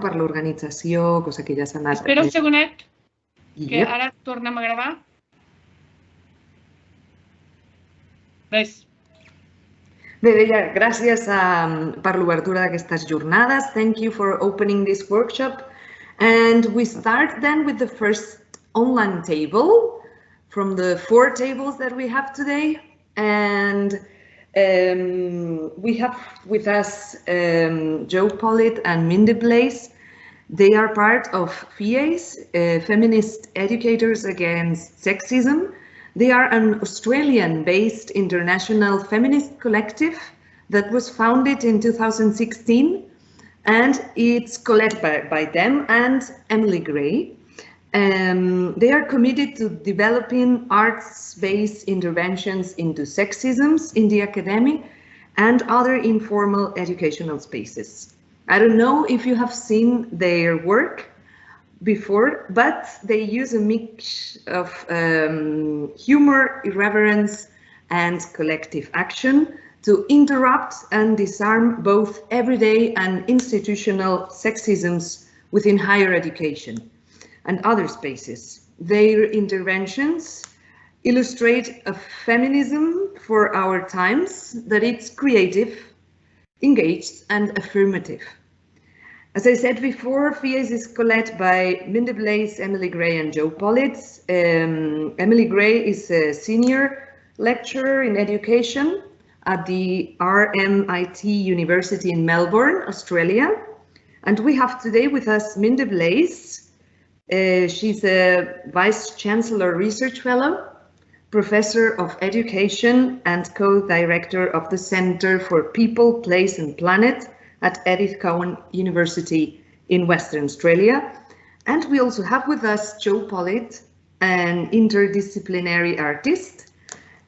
per l'organització, cosa que ja s'ha anat... Espera un segonet, que ara tornem a gravar. Ves. Bé, deia, gràcies per l'obertura d'aquestes jornades. Thank you for opening this workshop. And we start then with the first online table from the 4 tables that we have today. And we have with us Joe Pollitt and Mindy Blaise. They are part of FEAS, Feminist Educators Against Sexism. They are an Australian-based international feminist collective that was founded in 2016, and it's co-led by them and Emily Gray. They are committed to developing arts-based interventions into sexisms in the academic and other informal educational spaces. I don't know if you have seen their work before, but they use a mix of humor, irreverence, and collective action to interrupt and disarm both everyday and institutional sexisms within higher education and other spaces. Their interventions illustrate a feminism for our times that it's creative, engaged, and affirmative. As I said before, FEAS is co-led by Mindy Blaise, Emily Gray, and Joe Pollitt. Emily Gray is a senior lecturer in education at the RMIT University in Melbourne, Australia. And we have today with us Mindy Blaise. She's a Vice Chancellor Research Fellow, Professor of Education, and co-director of the Centre for People, Place and Planet at Edith Cowan University in Western Australia. And we also have with us Joe Pollitt, an interdisciplinary artist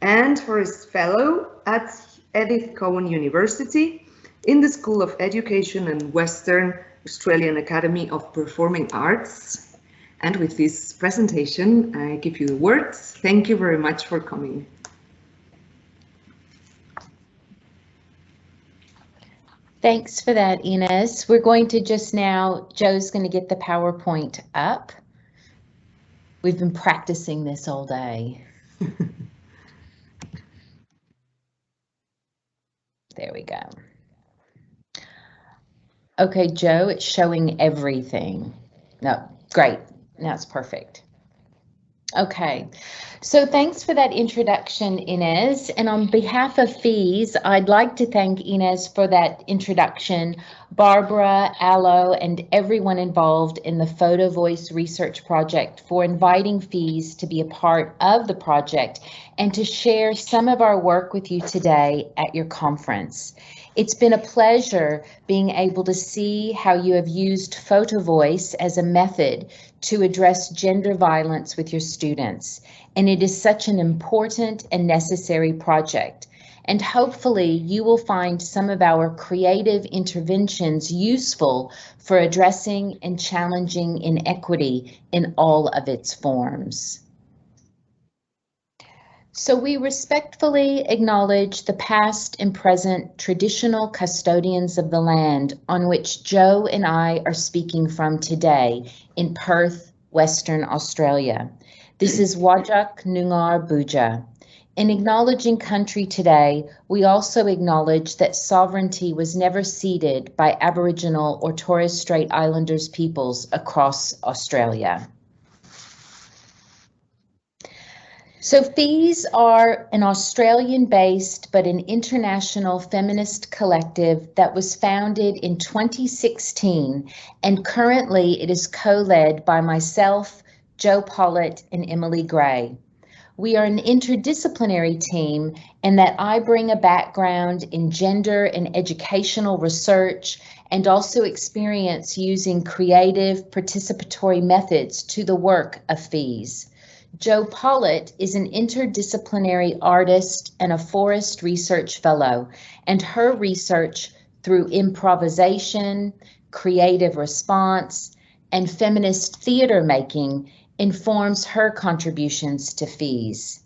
and first fellow at Edith Cowan University in the School of Education and Western Australian Academy of Performing Arts. And with this presentation, I give you the words. Thank you very much for coming. Thanks for that, Inés. We're going to just now, Joe's going to get the PowerPoint up. We've been practicing this all day. There we go. Okay, Joe, it's showing everything. No, great. Now it's perfect. Okay, so thanks for that introduction, Inés. And on behalf of FEAS, I'd like to thank Inés for that introduction, Barbara, Aloe, and everyone involved in the Photo Voice Research Project for inviting FEAS to be a part of the project and to share some of our work with you today at your conference. It's been a pleasure being able to see how you have used Photo Voice as a method to address gender violence with your students. And it is such an important and necessary project. And hopefully you will find some of our creative interventions useful for addressing and challenging inequity in all of its forms. So we respectfully acknowledge the past and present traditional custodians of the land on which Joe and I are speaking from today in Perth, Western Australia. This is Whadjuk Noongar Boodja. In acknowledging country today, we also acknowledge that sovereignty was never ceded by Aboriginal or Torres Strait Islanders peoples across Australia. So FEAS are an Australian-based but an international feminist collective that was founded in 2016, and currently it is co-led by myself, Joe Pollitt, and Emily Gray. We are an interdisciplinary team in that I bring a background in gender and educational research and also experience using creative participatory methods to the work of FEAS. Joe Pollitt is an interdisciplinary artist and a forest research fellow, and her research through improvisation, creative response, and feminist theater making informs her contributions to FEAS.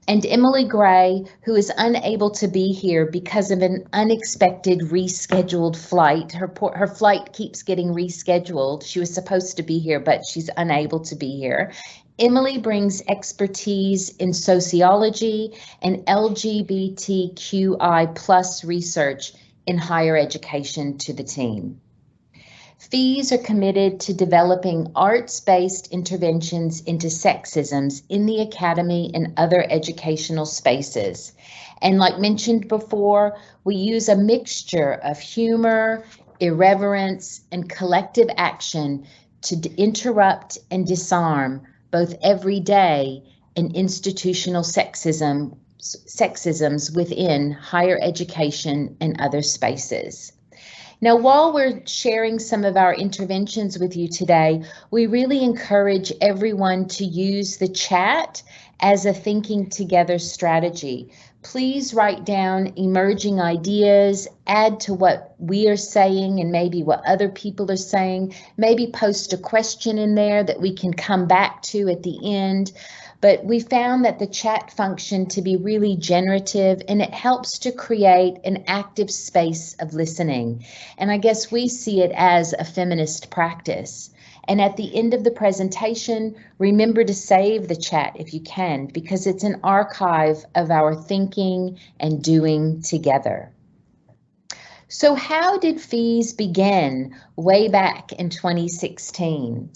and Emily Gray, who is unable to be here because of an unexpected rescheduled flight. Her flight keeps getting rescheduled. She was supposed to be here, but she's unable to be here. Emily brings expertise in sociology and LGBTQI+ research in higher education to the team. FEAS are committed to developing arts-based interventions into sexisms in the academy and other educational spaces. And like mentioned before, we use a mixture of humor, irreverence, and collective action to interrupt and disarm both everyday and institutional sexisms within higher education and other spaces. Now, while we're sharing some of our interventions with you today, we really encourage everyone to use the chat as a thinking together strategy. Please write down emerging ideas, add to what we are saying and maybe what other people are saying, maybe post a question in there that we can come back to at the end. But we found that the chat function to be really generative, and it helps to create an active space of listening. And I guess we see it as a feminist practice. And at the end of the presentation, remember to save the chat if you can, because it's an archive of our thinking and doing together. So how did FEAS begin way back in 2016?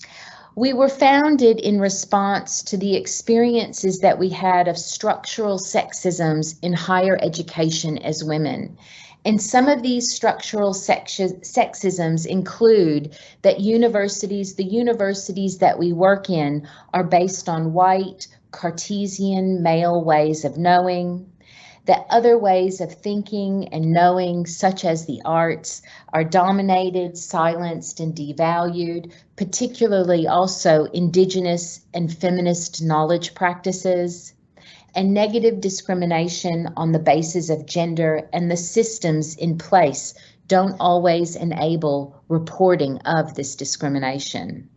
We were founded in response to the experiences that we had of structural sexisms in higher education as women. And some of these structural sexisms include that the universities that we work in are based on white, Cartesian male ways of knowing, that other ways of thinking and knowing, such as the arts, are dominated, silenced, and devalued, particularly also Indigenous and feminist knowledge practices, and negative discrimination on the basis of gender and the systems in place don't always enable reporting of this discrimination.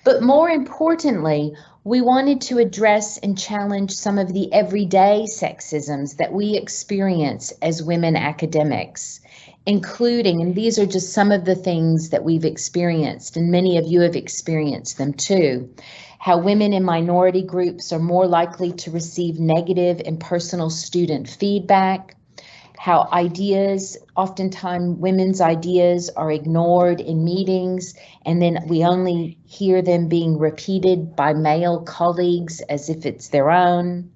But more importantly, we wanted to address and challenge some of the everyday sexisms that we experience as women academics, including, and these are just some of the things that we've experienced, and many of you have experienced them too, how women in minority groups are more likely to receive negative and personal student feedback, how ideas, oftentimes women's ideas, are ignored in meetings, and then we only hear them being repeated by male colleagues as if it's their own.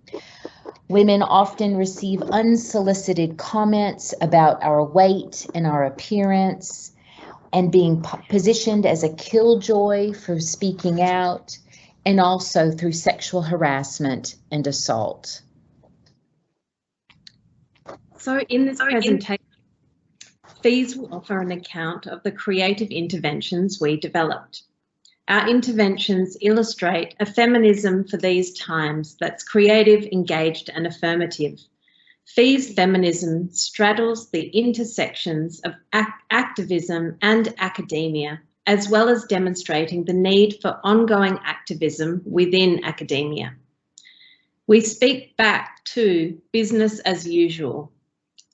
Women often receive unsolicited comments about our weight and our appearance, and being positioned as a killjoy for speaking out, and also through sexual harassment and assault. So in this presentation, FEAS will offer an account of the creative interventions we developed. Our interventions illustrate a feminism for these times that's creative, engaged, and affirmative. FEAS feminism straddles the intersections of activism and academia, as well as demonstrating the need for ongoing activism within academia. We speak back to business as usual,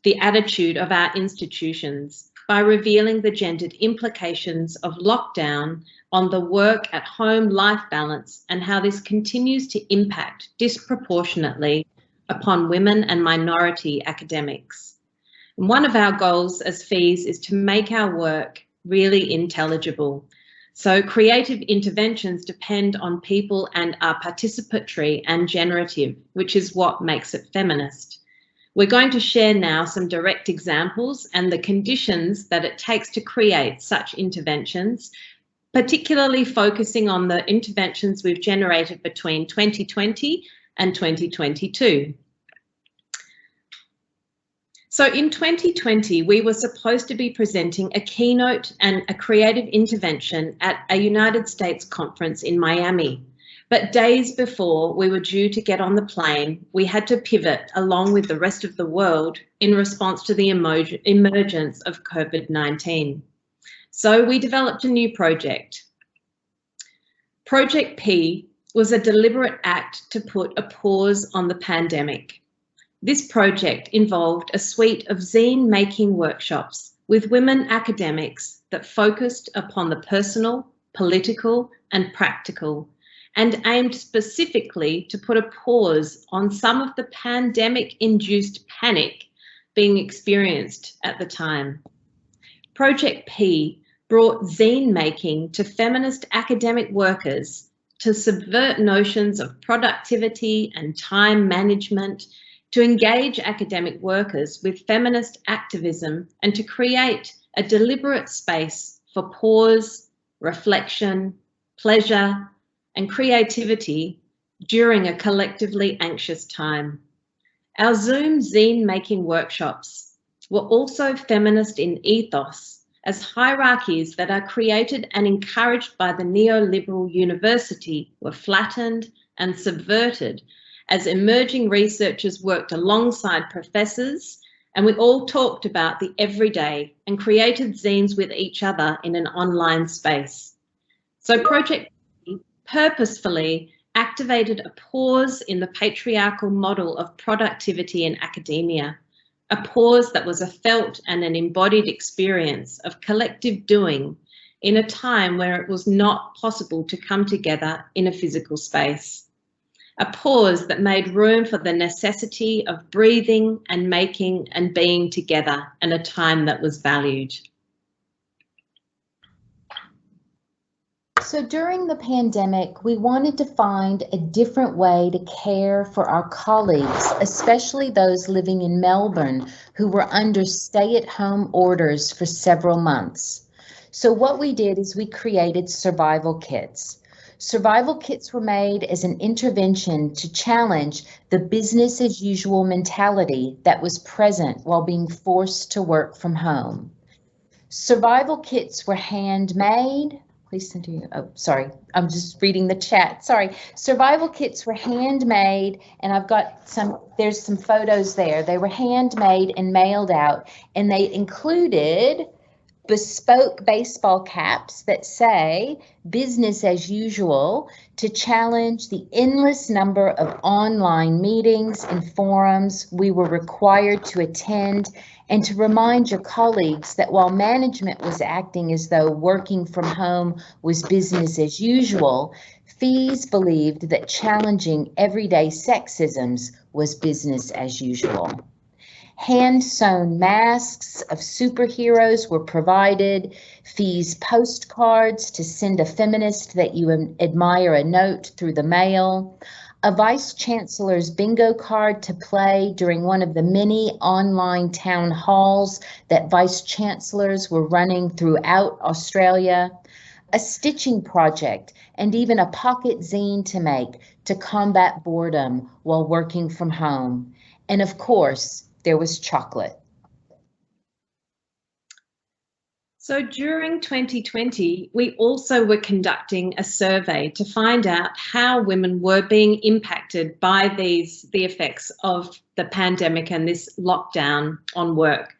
the attitude of our institutions, by revealing the gendered implications of lockdown on the work at home life balance and how this continues to impact disproportionately upon women and minority academics. And one of our goals as FEAS is to make our work really intelligible. So creative interventions depend on people and are participatory and generative, which is what makes it feminist. We're going to share now some direct examples and the conditions that it takes to create such interventions, particularly focusing on the interventions we've generated between 2020 and 2022. So in 2020, we were supposed to be presenting a keynote and a creative intervention at a United States conference in Miami. But days before we were due to get on the plane, we had to pivot along with the rest of the world in response to the emergence of COVID-19. So we developed a new project. Project P was a deliberate act to put a pause on the pandemic. This project involved a suite of zine-making workshops with women academics that focused upon the personal, political, and practical, and aimed specifically to put a pause on some of the pandemic-induced panic being experienced at the time. Project P brought zine-making to feminist academic workers to subvert notions of productivity and time management, to engage academic workers with feminist activism, and to create a deliberate space for pause, reflection, pleasure, and creativity during a collectively anxious time. Our Zoom zine-making workshops were also feminist in ethos, as hierarchies that are created and encouraged by the neoliberal university were flattened and subverted as emerging researchers worked alongside professors, and we all talked about the everyday and created zines with each other in an online space. So Project P purposefully activated a pause in the patriarchal model of productivity in academia, a pause that was a felt and an embodied experience of collective doing in a time where it was not possible to come together in a physical space. A pause that made room for the necessity of breathing and making and being together, and a time that was valued. So during the pandemic, we wanted to find a different way to care for our colleagues, especially those living in Melbourne who were under stay-at-home orders for several months. So what we did is we created survival kits. Survival kits were made as an intervention to challenge the business as usual mentality that was present while being forced to work from home. Survival kits were handmade. Please continue. Oh, sorry, I'm just reading the chat. Sorry. Survival kits were handmade, and I've got there's some photos there. They were handmade and mailed out, and they included bespoke baseball caps that say business as usual to challenge the endless number of online meetings and forums we were required to attend, and to remind your colleagues that while management was acting as though working from home was business as usual, FEAS believed that challenging everyday sexisms was business as usual. Hand-sewn masks of superheroes were provided, FEAS postcards to send a feminist that you admire a note through the mail, a vice chancellor's bingo card to play during one of the many online town halls that vice chancellors were running throughout Australia, a stitching project, and even a pocket zine to make to combat boredom while working from home. And of course, there was chocolate. So during 2020, we also were conducting a survey to find out how women were being impacted by the effects of the pandemic and this lockdown on work.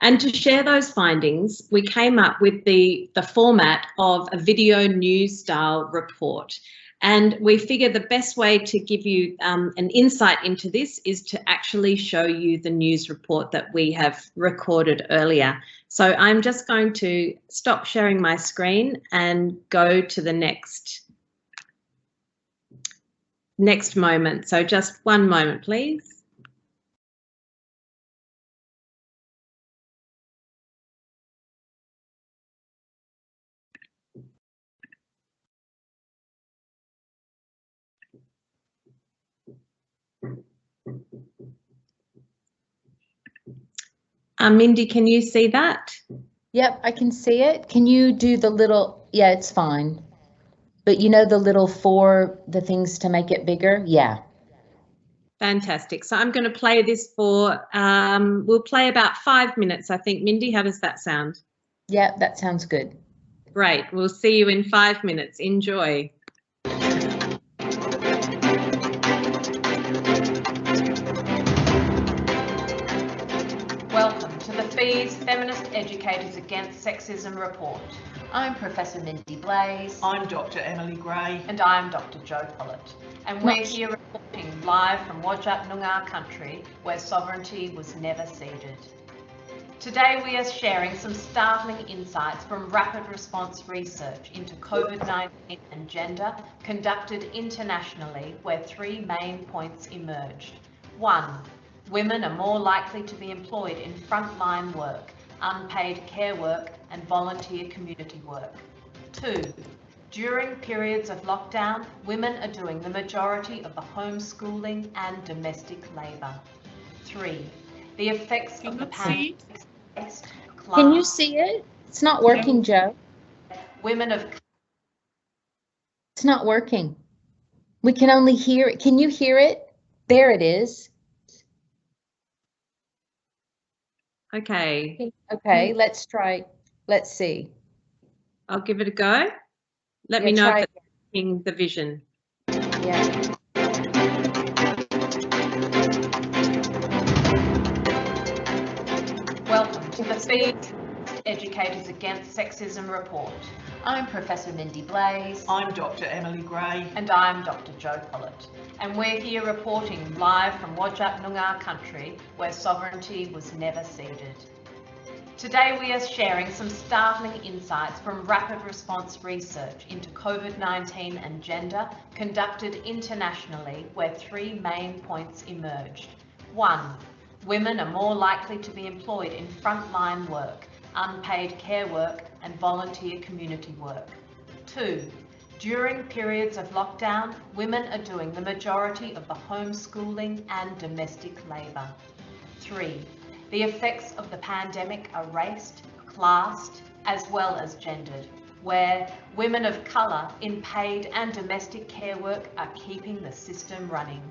And to share those findings, we came up with the format of a video news style report. And we figure the best way to give you an insight into this is to actually show you the news report that we have recorded earlier. So I'm just going to stop sharing my screen and go to the next moment. So just one moment, please. Mindy, can you see that? Yep, I can see it. Can you do the little, yeah, it's fine. But you know the little the things to make it bigger? Yeah. Fantastic. So I'm going to play this for, we'll play about 5 minutes, I think. Mindy, how does that sound? Yeah, that sounds good. Great. We'll see you in 5 minutes. Enjoy. Welcome to the FEAS Feminist Educators Against Sexism report. I'm Professor Mindy Blaise. I'm Dr. Emily Gray. And I'm Dr. Joe Pollitt. And we're here reporting live from Whadjuk Noongar country, where sovereignty was never ceded. Today we are sharing some startling insights from rapid response research into COVID-19 and gender conducted internationally, where three main points emerged. 1. Women are more likely to be employed in frontline work, unpaid care work and volunteer community work. 2. During periods of lockdown, women are doing the majority of the homeschooling and domestic labour. 3. The effects of the pandemic. Can you see it? It's not working, Joe. Women of... It's not working. We can only hear it. Can you hear it? There it is. Okay. Okay, let's try. Let's see. I'll give it a go. Let me know if it's working, the vision. Yeah. Welcome to the FEAS Educators Against Sexism report. I'm Professor Mindy Blaise. I'm Dr. Emily Gray. And I'm Dr. Joe Pollitt. And we're here reporting live from Whadjuk Noongar country, where sovereignty was never ceded. Today we are sharing some startling insights from rapid response research into COVID-19 and gender conducted internationally, where three main points emerged. 1. Women are more likely to be employed in frontline work, unpaid care work and volunteer community work. 2. During periods of lockdown, women are doing the majority of the homeschooling and domestic labour. 3. The effects of the pandemic are raced, classed, as well as gendered, where women of colour in paid and domestic care work are keeping the system running.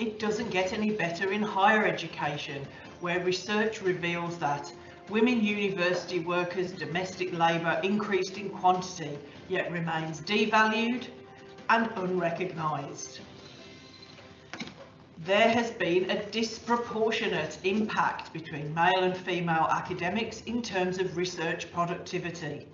It doesn't get any better in higher education, where research reveals that women university workers' domestic labour increased in quantity, yet remains devalued and unrecognised. There has been a disproportionate impact between male and female academics in terms of research productivity.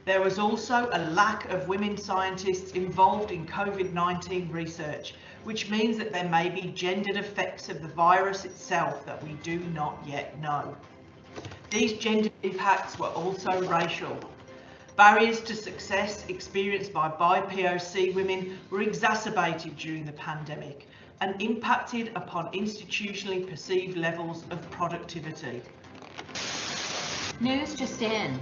There was also a lack of women scientists involved in COVID-19 research, which means that there may be gendered effects of the virus itself that we do not yet know. These gendered impacts were also racial. Barriers to success experienced by BIPOC women were exacerbated during the pandemic and impacted upon institutionally perceived levels of productivity. News just in.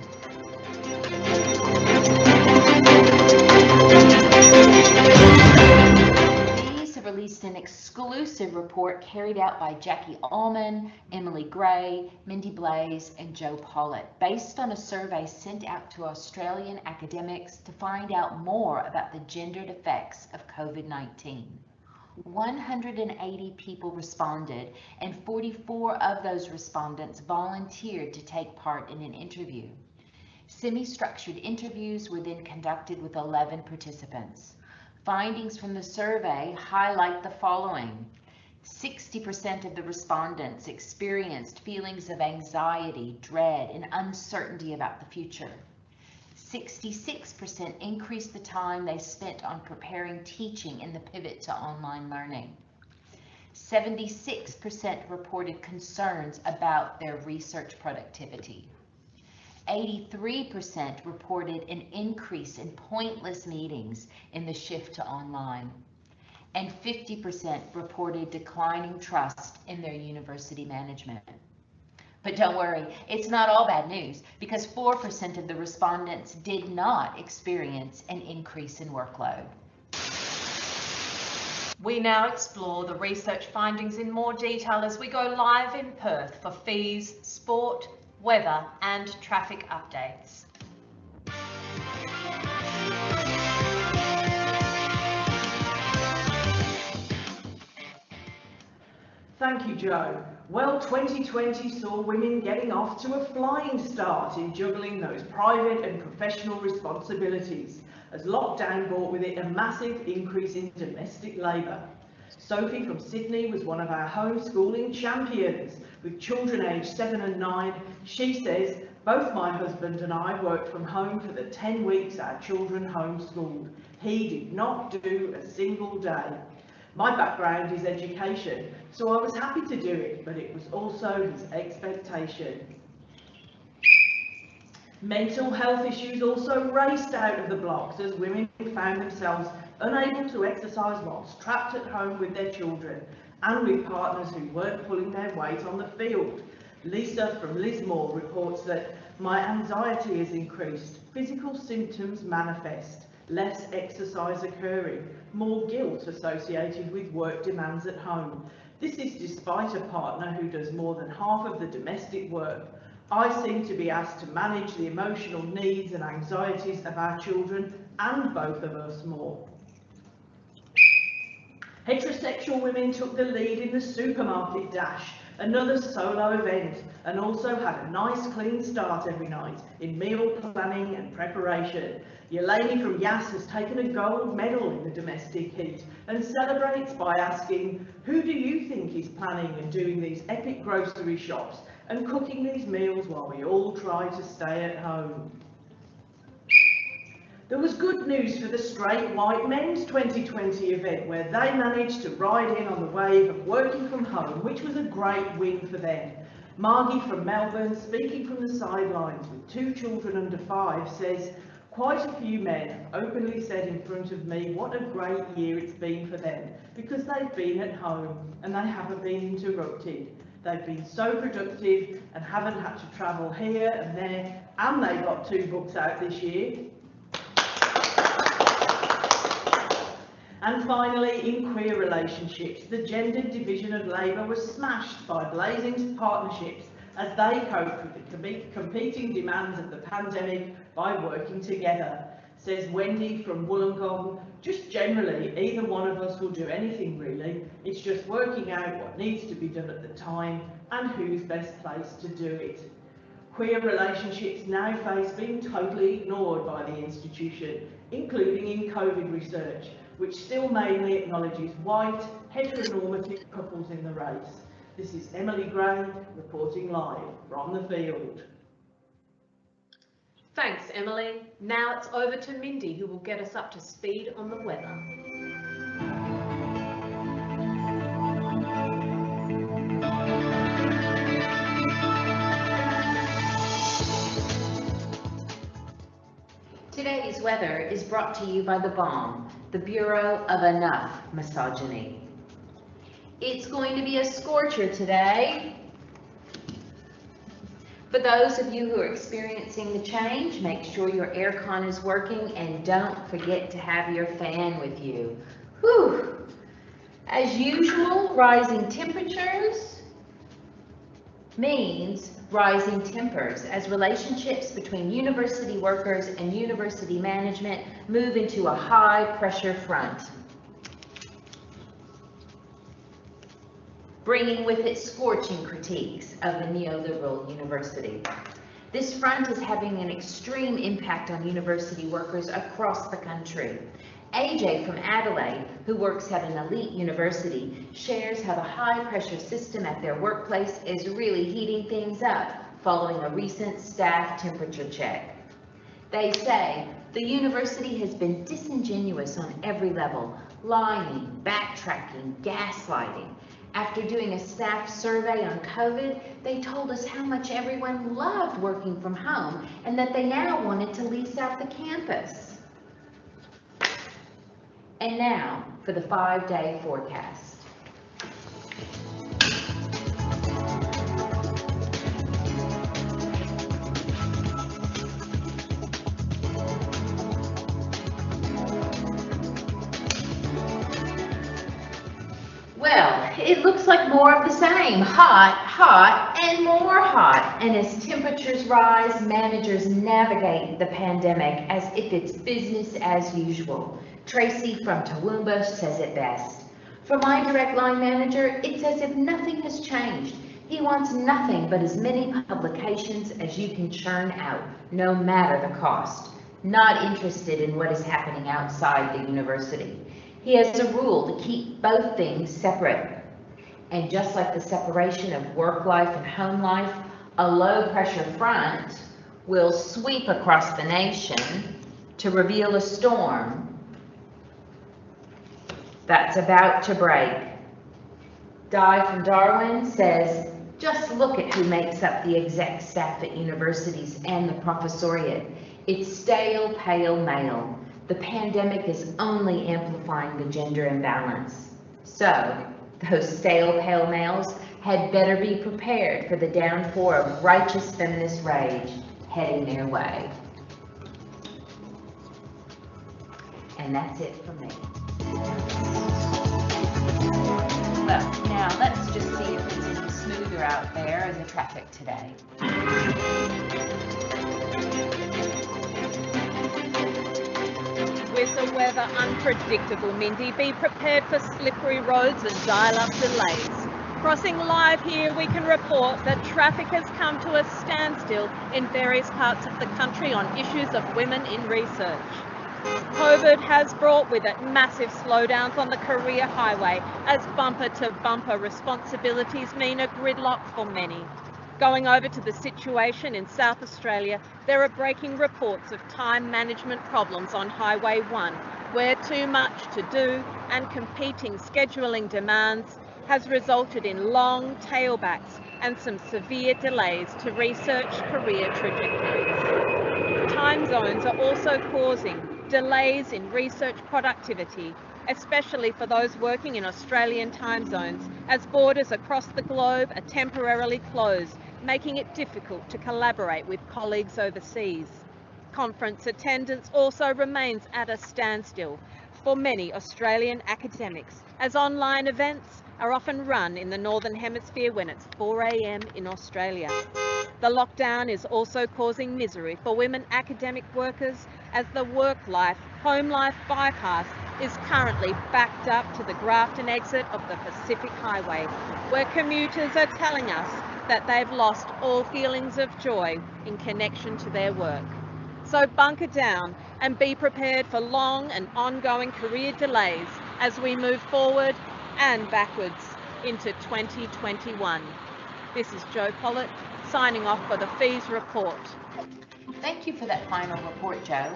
FEAS have released an exclusive report carried out by Jackie Allman, Emily Gray, Mindy Blaise, and Joe Pollitt, based on a survey sent out to Australian academics to find out more about the gendered effects of COVID-19. 180 people responded, and 44 of those respondents volunteered to take part in an interview. Semi-structured interviews were then conducted with 11 participants. Findings from the survey highlight the following. 60% of the respondents experienced feelings of anxiety, dread, and uncertainty about the future. 66% increased the time they spent on preparing teaching in the pivot to online learning. 76% reported concerns about their research productivity. 83% reported an increase in pointless meetings in the shift to online. And 50% reported declining trust in their university management. But don't worry, it's not all bad news, because 4% of the respondents did not experience an increase in workload. We now explore the research findings in more detail as we go live in Perth for FEAS, sport, weather and traffic updates. Thank you, Joe. Well, 2020 saw women getting off to a flying start in juggling those private and professional responsibilities, as lockdown brought with it a massive increase in domestic labour. Sophie from Sydney was one of our homeschooling champions. With children aged 7 and 9, she says Both my husband and I worked from home for the 10 weeks our children homeschooled. He did not do a single day. My background is education, so I was happy to do it, but it was also his expectation. Mental health issues also raced out of the blocks as women found themselves unable to exercise whilst trapped at home with their children and with partners who weren't pulling their weight on the field. Lisa from Lismore reports that my anxiety has increased, physical symptoms manifest, less exercise occurring, more guilt associated with work demands at home. This is despite a partner who does more than half of the domestic work. I seem to be asked to manage the emotional needs and anxieties of our children and both of us more. Heterosexual women took the lead in the supermarket dash, another solo event, and also had a nice clean start every night in meal planning and preparation. Yeleni from Yass has taken a gold medal in the domestic heat and celebrates by asking, who do you think is planning and doing these epic grocery shops and cooking these meals while we all try to stay at home? There was good news for the Straight White Men's 2020 event, where they managed to ride in on the wave of working from home, which was a great win for them. Margie from Melbourne, speaking from the sidelines with 2 children under 5, says, quite a few men openly said in front of me what a great year it's been for them, because they've been at home and they haven't been interrupted. They've been so productive and haven't had to travel here and there, and they got 2 books out this year. And finally, in queer relationships, the gendered division of labour was smashed by Blaise into partnerships as they coped with the competing demands of the pandemic by working together. Says Wendy from Wollongong, just generally, either one of us will do anything really. It's just working out what needs to be done at the time and who's best placed to do it. Queer relationships now face being totally ignored by the institution, including in COVID research, which still mainly acknowledges white, heteronormative couples in the race. This is Emily Gray reporting live from the field. Thanks, Emily. Now it's over to Mindy, who will get us up to speed on the weather. Today's weather is brought to you by the BOM, the Bureau of Enough Misogyny. It's going to be a scorcher today. For those of you who are experiencing the change, make sure your aircon is working and don't forget to have your fan with you. Whew. As usual, rising temperatures means rising tempers as relationships between university workers and university management move into a high pressure front, bringing with it scorching critiques of the neoliberal university. This front is having an extreme impact on university workers across the country. AJ from Adelaide, who works at an elite university, shares how the high-pressure system at their workplace is really heating things up following a recent staff temperature check. They say the university has been disingenuous on every level, lying, backtracking, gaslighting. After doing a staff survey on COVID, they told us how much everyone loved working from home and that they now wanted to lease out the campus. And now for the 5-day forecast. Well, it looks like more of the same. Hot, hot, and more hot. And as temperatures rise, managers navigate the pandemic as if it's business as usual. Tracy from Toowoomba says it best. For my direct line manager, it's as if nothing has changed. He wants nothing but as many publications as you can churn out, no matter the cost. Not interested in what is happening outside the university. He has a rule to keep both things separate. And just like the separation of work life and home life, a low pressure front will sweep across the nation to reveal a storm that's about to break. Di from Darwin says, just look at who makes up the exec staff at universities and the professoriate. It's stale, pale male. The pandemic is only amplifying the gender imbalance. So, those stale, pale males had better be prepared for the downpour of righteous feminist rage heading their way. And that's it for me. Well, now let's just see if it's any smoother out there in the traffic today. With the weather unpredictable, Mindy, be prepared for slippery roads and dial-up delays. Crossing live here, we can report that traffic has come to a standstill in various parts of the country on issues of women in research. COVID has brought with it massive slowdowns on the career highway as bumper-to-bumper responsibilities mean a gridlock for many. Going over to the situation in South Australia, there are breaking reports of time management problems on Highway 1, where too much to do and competing scheduling demands has resulted in long tailbacks and some severe delays to research career trajectories. Time zones are also causing delays in research productivity, especially for those working in Australian time zones, as borders across the globe are temporarily closed, making it difficult to collaborate with colleagues overseas. Conference attendance also remains at a standstill for many Australian academics, as online events are often run in the Northern Hemisphere when it's 4 AM in Australia. The lockdown is also causing misery for women academic workers as the work-life, home-life bypass is currently backed up to the Grafton exit of the Pacific Highway, where commuters are telling us that they've lost all feelings of joy in connection to their work. So bunker down and be prepared for long and ongoing career delays as we move forward and backwards into 2021. This is Jo Pollitt signing off for the FEAS report. Thank you for that final report, Jo.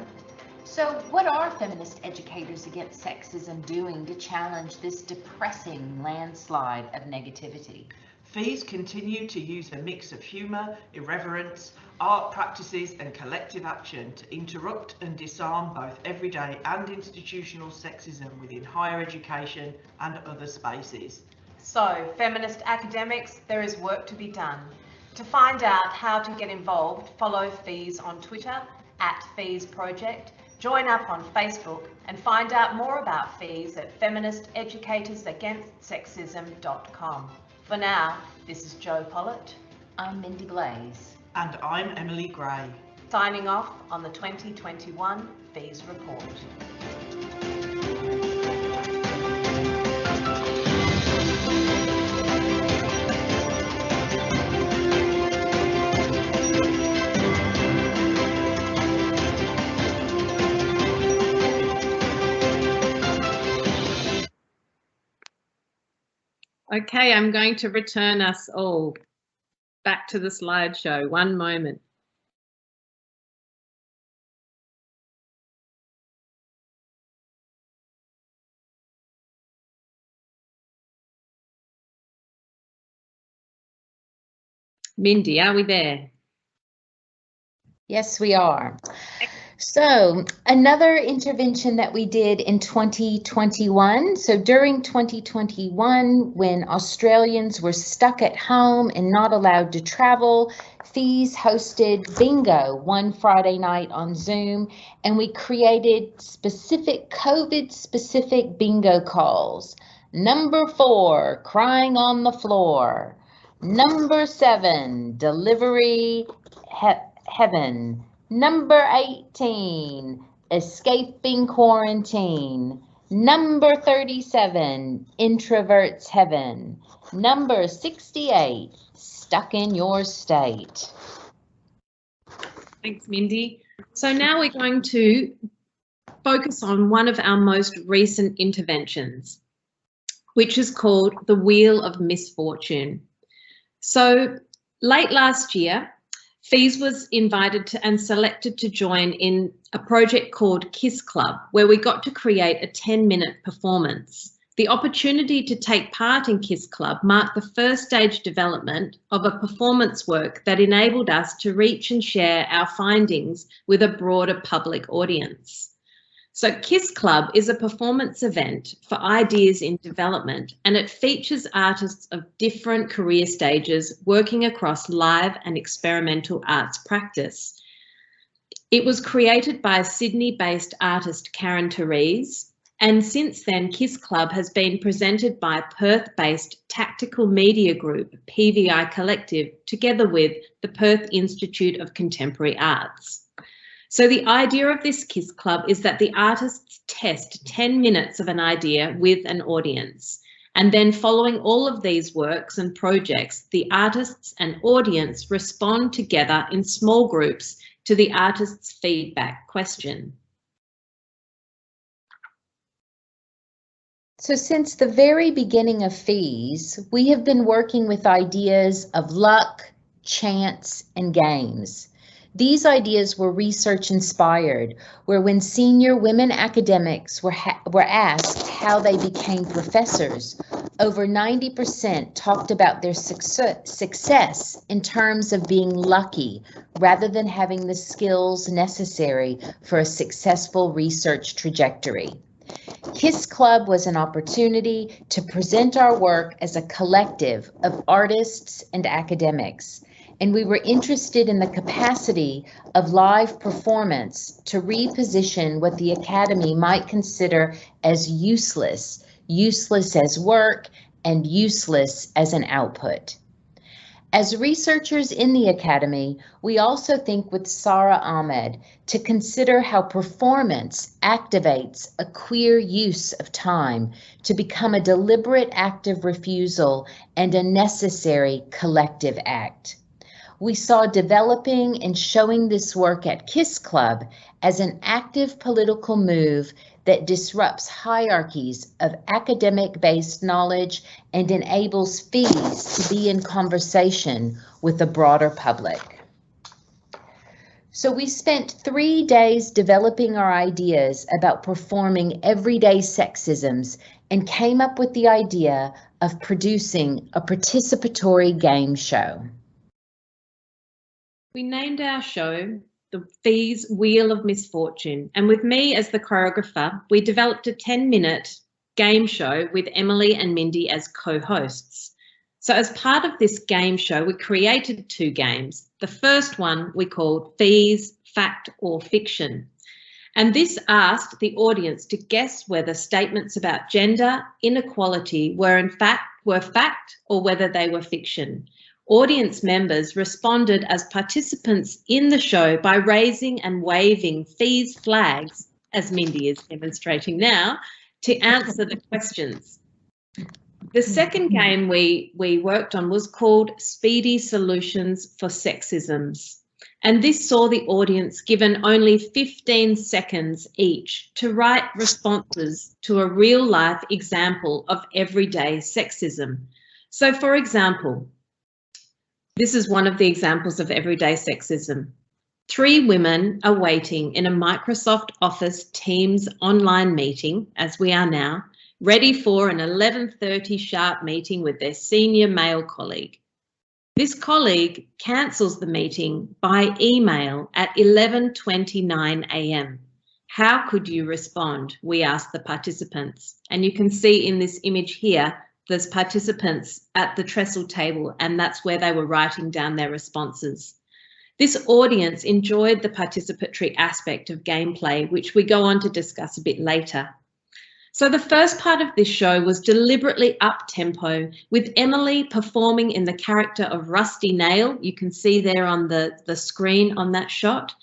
So what are feminist educators against sexism doing to challenge this depressing landslide of negativity? FEAS continue to use a mix of humour, irreverence, art practices and collective action to interrupt and disarm both everyday and institutional sexism within higher education and other spaces. So, feminist academics, there is work to be done. To find out how to get involved, follow FEAS on Twitter @FEAS Project, join up on Facebook and find out more about FEAS at feministeducatorsagainstsexism.com. For now, this is Jo Pollitt. I'm Mindy Blaise. And I'm Emily Gray. Signing off on the 2021 FEAS report. Okay, I'm going to return us all back to the slideshow. One moment. Mindy, are we there? Yes, we are. So another intervention that we did in 2021. So during 2021, when Australians were stuck at home and not allowed to travel, FEAS hosted bingo one Friday night on Zoom, and we created specific COVID-specific bingo calls. Number 4, crying on the floor. Number 7, delivery heaven. Number 18, escaping quarantine. Number 37, introverts heaven. Number 68, stuck in your state. Thanks, Mindy. So now we're going to focus on one of our most recent interventions, which is called the Wheel of Misfortune. So late last year, FEAS was invited to and selected to join in a project called Kiss Club, where we got to create a 10-minute performance. The opportunity to take part in Kiss Club marked the first stage development of a performance work that enabled us to reach and share our findings with a broader public audience. So Kiss Club is a performance event for ideas in development, and it features artists of different career stages working across live and experimental arts practice. It was created by Sydney-based artist Karen Therese, and since then Kiss Club has been presented by Perth-based tactical media group PVI Collective together with the Perth Institute of Contemporary Arts. So the idea of this Kiss Club is that the artists test 10 minutes of an idea with an audience. And then following all of these works and projects, the artists and audience respond together in small groups to the artist's feedback question. So since the very beginning of FEAS, we have been working with ideas of luck, chance, and games. These ideas were research inspired, where when senior women academics were asked how they became professors, over 90% talked about their success in terms of being lucky rather than having the skills necessary for a successful research trajectory. Kiss Club was an opportunity to present our work as a collective of artists and academics, and we were interested in the capacity of live performance to reposition what the Academy might consider as useless as work and useless as an output. As researchers in the Academy, we also think with Sara Ahmed to consider how performance activates a queer use of time to become a deliberate act of refusal and a necessary collective act. We saw developing and showing this work at Kiss Club as an active political move that disrupts hierarchies of academic-based knowledge and enables FEAS to be in conversation with the broader public. So we spent 3 days developing our ideas about performing everyday sexisms and came up with the idea of producing a participatory game show. We named our show the FEAS Wheel of Misfortune, and with me as the choreographer, we developed a 10-minute game show with Emily and Mindy as co-hosts. So as part of this game show, we created 2 games. The first one we called FEAS Fact or Fiction, and this asked the audience to guess whether statements about gender inequality were fact or whether they were fiction. Audience members responded as participants in the show by raising and waving FEAS flags, as Mindy is demonstrating now, to answer the questions. The second game we worked on was called Speedy Solutions for Sexisms, and this saw the audience given only 15 seconds each to write responses to a real-life example of everyday sexism. So, for example, this is one of the examples of everyday sexism. 3 women are waiting in a Microsoft Office Teams online meeting, as we are now, ready for an 11:30 sharp meeting with their senior male colleague. This colleague cancels the meeting by email at 11:29 a.m. How could you respond? We asked the participants. And you can see in this image here, there's participants at the trestle table, and that's where they were writing down their responses. This audience enjoyed the participatory aspect of gameplay, which we go on to discuss a bit later. So the first part of this show was deliberately up-tempo, with Emily performing in the character of Rusty Nail. You can see there on the screen on that shot.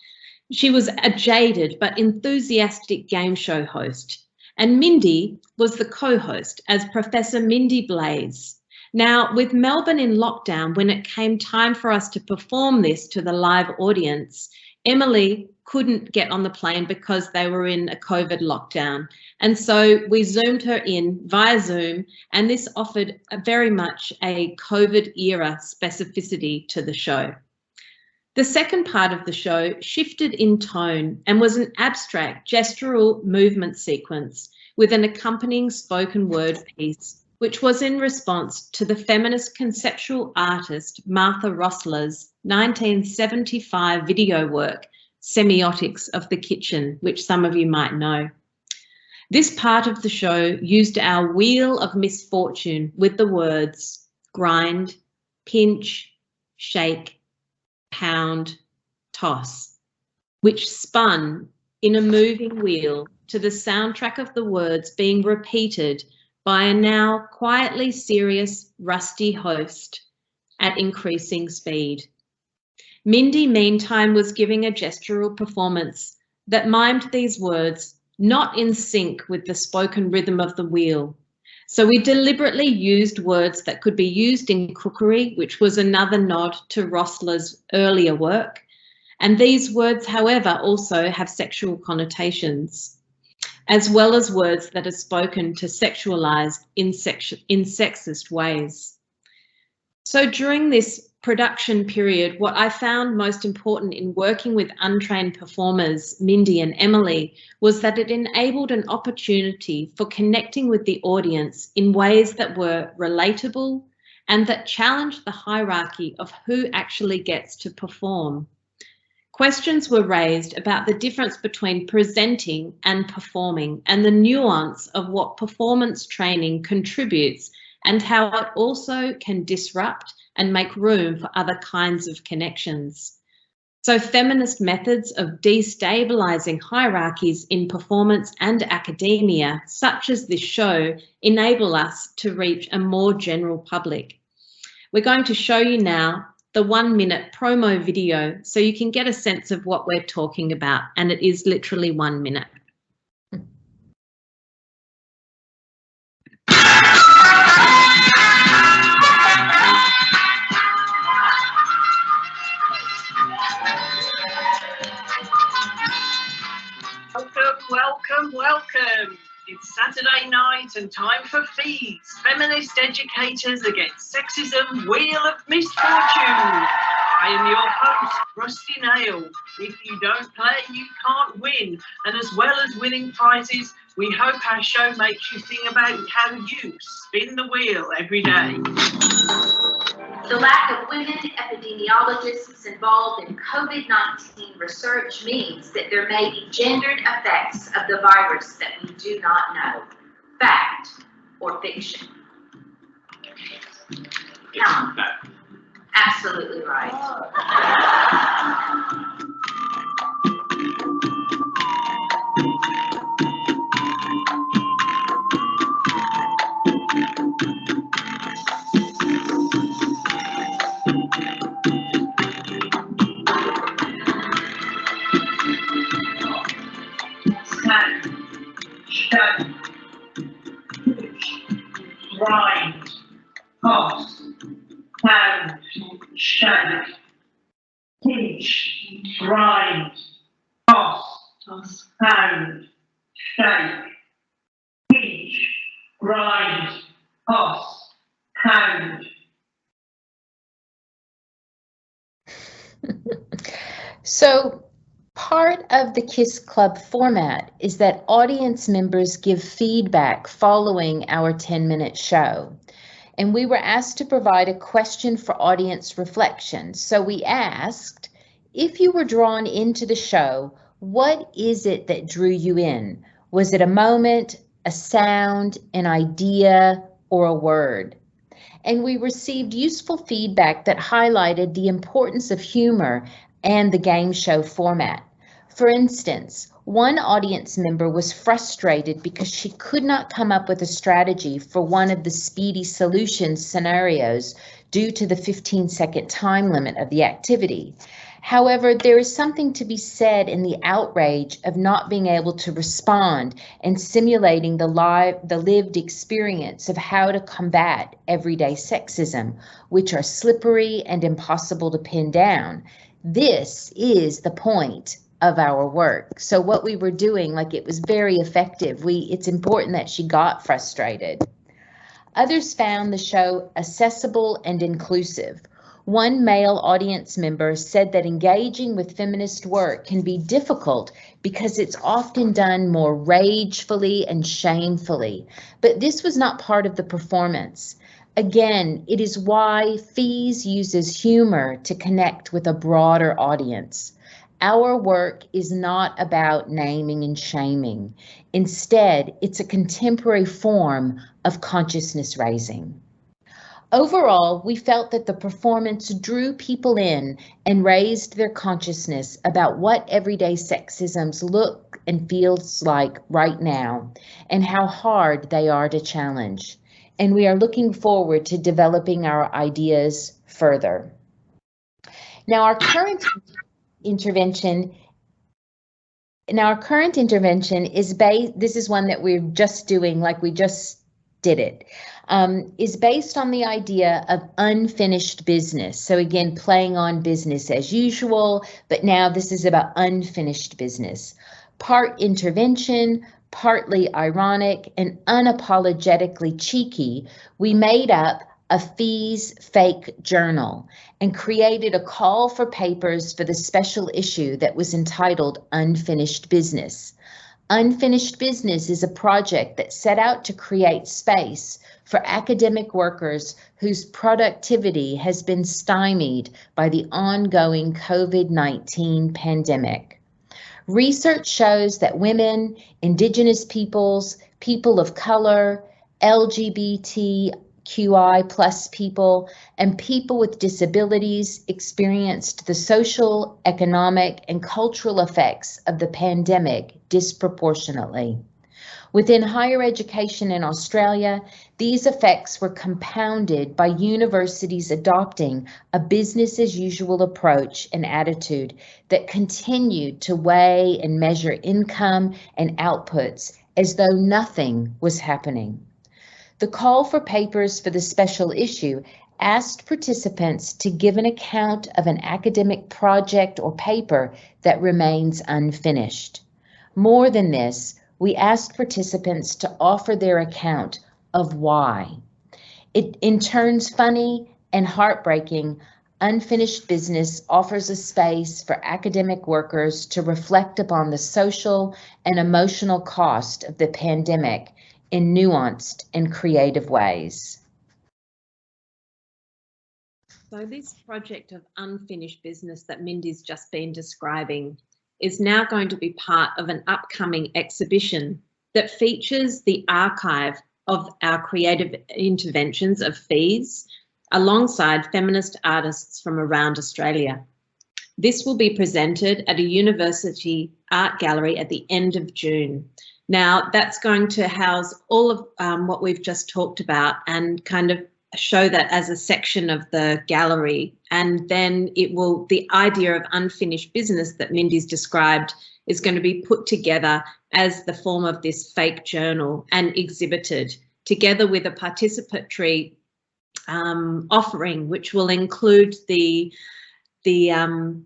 She was a jaded but enthusiastic game show host. And Mindy was the co-host as Professor Mindy Blaise. Now, with Melbourne in lockdown, when it came time for us to perform this to the live audience, Emily couldn't get on the plane because they were in a COVID lockdown. And so we Zoomed her in via Zoom, and this offered very much a COVID era specificity to the show. The second part of the show shifted in tone and was an abstract gestural movement sequence with an accompanying spoken word piece, which was in response to the feminist conceptual artist Martha Rossler's 1975 video work, Semiotics of the Kitchen, which some of you might know. This part of the show used our Wheel of Misfortune with the words grind, pinch, shake, pound, toss, which spun in a moving wheel to the soundtrack of the words being repeated by a now quietly serious, rusty host at increasing speed. Mindy, meantime, was giving a gestural performance that mimed these words, not in sync with the spoken rhythm of the wheel. So we deliberately used words that could be used in cookery, which was another nod to Rossler's earlier work. And these words, however, also have sexual connotations, as well as words that are spoken to sexualize in sexist ways. So during this production period, what I found most important in working with untrained performers, Mindy and Emily, was that it enabled an opportunity for connecting with the audience in ways that were relatable and that challenged the hierarchy of who actually gets to perform. Questions were raised about the difference between presenting and performing and the nuance of what performance training contributes and how it also can disrupt and make room for other kinds of connections. So feminist methods of destabilising hierarchies in performance and academia, such as this show, enable us to reach a more general public. We're going to show you now the 1-minute promo video so you can get a sense of what we're talking about, and it is literally 1 minute. Welcome. It's Saturday night and time for FEAS, Feminist Educators Against Sexism, Wheel of Misfortune. I am your host, Rusty Nail. If you don't play, you can't win. And as well as winning prizes, we hope our show makes you think about how you spin the wheel every day. The lack of women epidemiologists involved in COVID-19 research means that there may be gendered effects of the virus that we do not know. Fact or fiction? Helen, absolutely right. Grind, toss, pound, shake, pinch, grind, toss, pound, shake, pinch, grind, toss, pound. So part of the KISS Club format is that audience members give feedback following our 10-minute show. And we were asked to provide a question for audience reflection. So we asked, if you were drawn into the show, what is it that drew you in? Was it a moment, a sound, an idea, or a word? And we received useful feedback that highlighted the importance of humor and the game show format. For instance, one audience member was frustrated because she could not come up with a strategy for one of the speedy solutions scenarios due to the 15-second time limit of the activity. However, there is something to be said in the outrage of not being able to respond and simulating the lived experience of how to combat everyday sexism, which are slippery and impossible to pin down. This is the point of our work. So what we were doing, like, it was very effective. It's important that she got frustrated. Others found the show accessible and inclusive. One male audience member said that engaging with feminist work can be difficult because it's often done more ragefully and shamefully, but this was not part of the performance. Again, it is why FEAS uses humor to connect with a broader audience. Our work is not about naming and shaming. Instead, it's a contemporary form of consciousness raising. Overall, we felt that the performance drew people in and raised their consciousness about what everyday sexisms look and feels like right now and how hard they are to challenge. And we are looking forward to developing our ideas further. Now, our current intervention is based, this is one that we're just doing like we just did it, is based on the idea of unfinished business. So again, playing on business as usual, but now this is about unfinished business. Part intervention, partly ironic and unapologetically cheeky, we made up a FEAS fake journal and created a call for papers for the special issue that was entitled Unfinished Business. Unfinished Business is a project that set out to create space for academic workers whose productivity has been stymied by the ongoing COVID-19 pandemic. Research shows that women, Indigenous peoples, people of color, LGBTQI+ people, and people with disabilities experienced the social, economic, and cultural effects of the pandemic disproportionately. Within higher education in Australia, these effects were compounded by universities adopting a business as usual approach and attitude that continued to weigh and measure income and outputs as though nothing was happening. The call for papers for the special issue asked participants to give an account of an academic project or paper that remains unfinished. More than this, we asked participants to offer their account of why. In turns funny and heartbreaking, Unfinished Business offers a space for academic workers to reflect upon the social and emotional cost of the pandemic in nuanced and creative ways. So this project of unfinished business that Mindy's just been describing is now going to be part of an upcoming exhibition that features the archive of our creative interventions of FEAS alongside feminist artists from around Australia. This will be presented at a university art gallery at the end of June. Now, that's going to house all of what we've just talked about and kind of show that as a section of the gallery. And then it will, the idea of unfinished business that Mindy's described is going to be put together as the form of this fake journal and exhibited together with a participatory offering, which will include the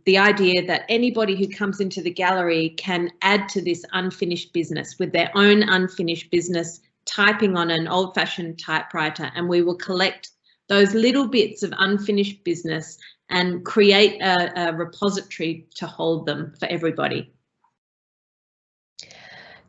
idea that anybody who comes into the gallery can add to this unfinished business with their own unfinished business, typing on an old-fashioned typewriter, and we will collect those little bits of unfinished business and create a repository to hold them for everybody.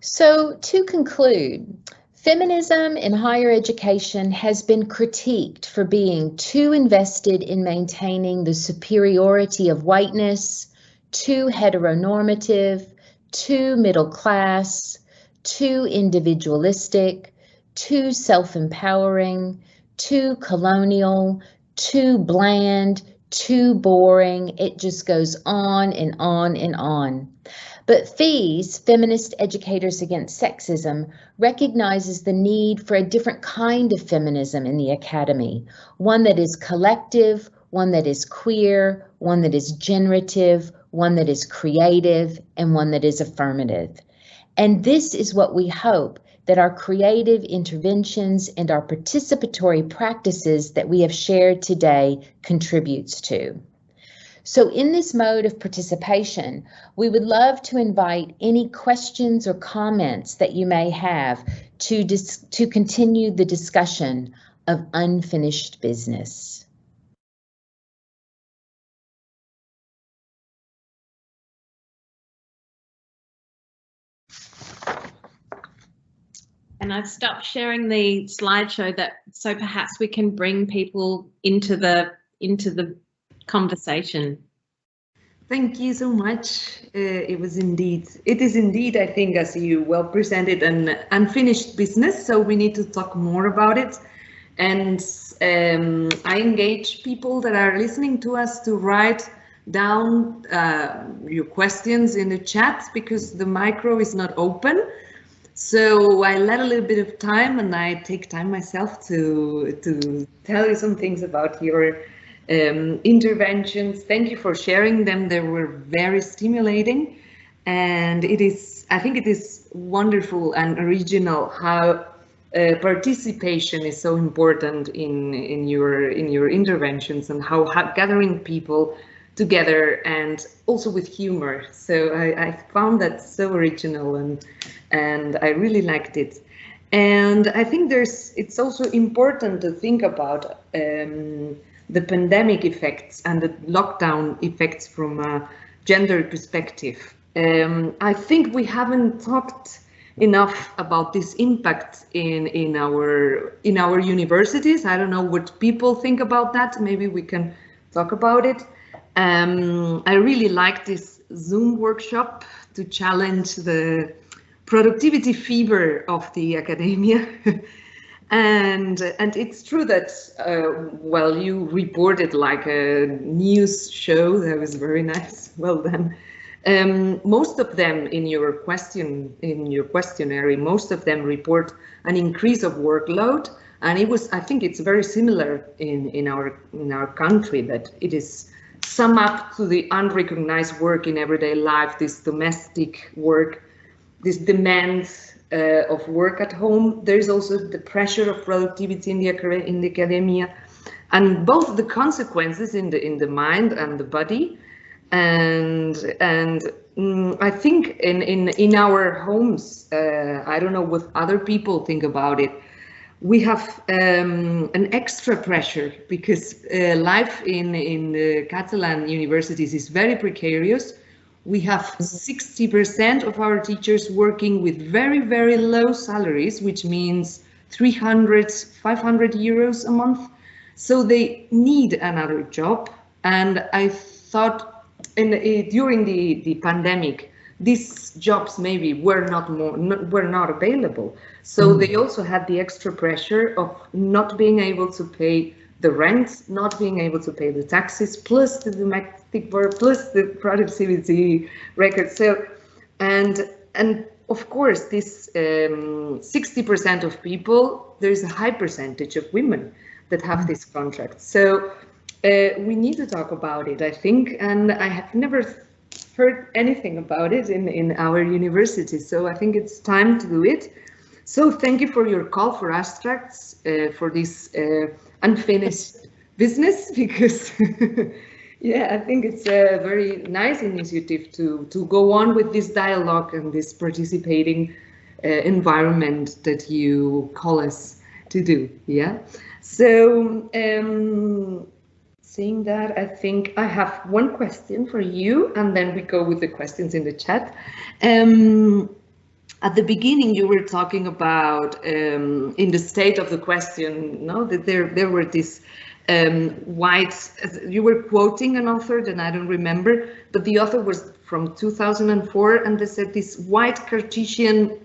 So to conclude, feminism in higher education has been critiqued for being too invested in maintaining the superiority of whiteness, too heteronormative, too middle class, too individualistic, too self-empowering, too colonial, too bland, too boring. It just goes on and on and on. But FEAS, Feminist Educators Against Sexism, recognizes the need for a different kind of feminism in the academy, one that is collective, one that is queer, one that is generative, one that is creative, and one that is affirmative. And this is what we hope that our creative interventions and our participatory practices that we have shared today contributes to. So in this mode of participation, we would love to invite any questions or comments that you may have to continue the discussion of unfinished business. And I've stopped sharing the slideshow so perhaps we can bring people into the conversation. Thank you so much. It is indeed, I think, as you well presented, an unfinished business. So we need to talk more about it. And I engage people that are listening to us to write down your questions in the chat, because the micro is not open. So I let a little bit of time, and I take time myself to tell you some things about your interventions. Thank you for sharing them. They were very stimulating, and I think it is wonderful and original how participation is so important in your interventions, and how gathering people together, and also with humor. So I found that so original, and I really liked it. And I think it's also important to think about the pandemic effects and the lockdown effects from a gender perspective. I think we haven't talked enough about this impact in our universities. I don't know what people think about that. Maybe we can talk about it. I really like this Zoom workshop to challenge the productivity fever of the academia. And it's true that, well, you reported like a news show. That was very nice. Well done. Most of them in your questionnaire, most of them report an increase of workload, and I think it's very similar in our country, that it is sum up to the unrecognized work in everyday life, this domestic work, this demand of work at home. There is also the pressure of productivity in the academia, and both the consequences in the mind and the body. And I think in our homes, I don't know what other people think about it, we have an extra pressure, because life in the Catalan universities is very precarious. We have 60% of our teachers working with very, very low salaries, which means 300, 500 euros a month. So they need another job. And I thought during the pandemic, these jobs maybe were not available. So they also had the extra pressure of not being able to pay the rent, not being able to pay the taxes, plus the domestic work, plus the productivity record. So, and of course, this 60% of people, there's a high percentage of women that have this contract. So we need to talk about it, I think, and I have never heard anything about it in our university. So I think it's time to do it. So thank you for your call for abstracts for this unfinished business, because yeah, I think it's a very nice initiative to go on with this dialogue and this participating environment that you call us to do. Yeah. So saying that, I think I have one question for you, and then we go with the questions in the chat. At the beginning, you were talking about in the state of the question, no, that there were these white. You were quoting an author that I don't remember, but the author was from 2004, and they said this white Cartesian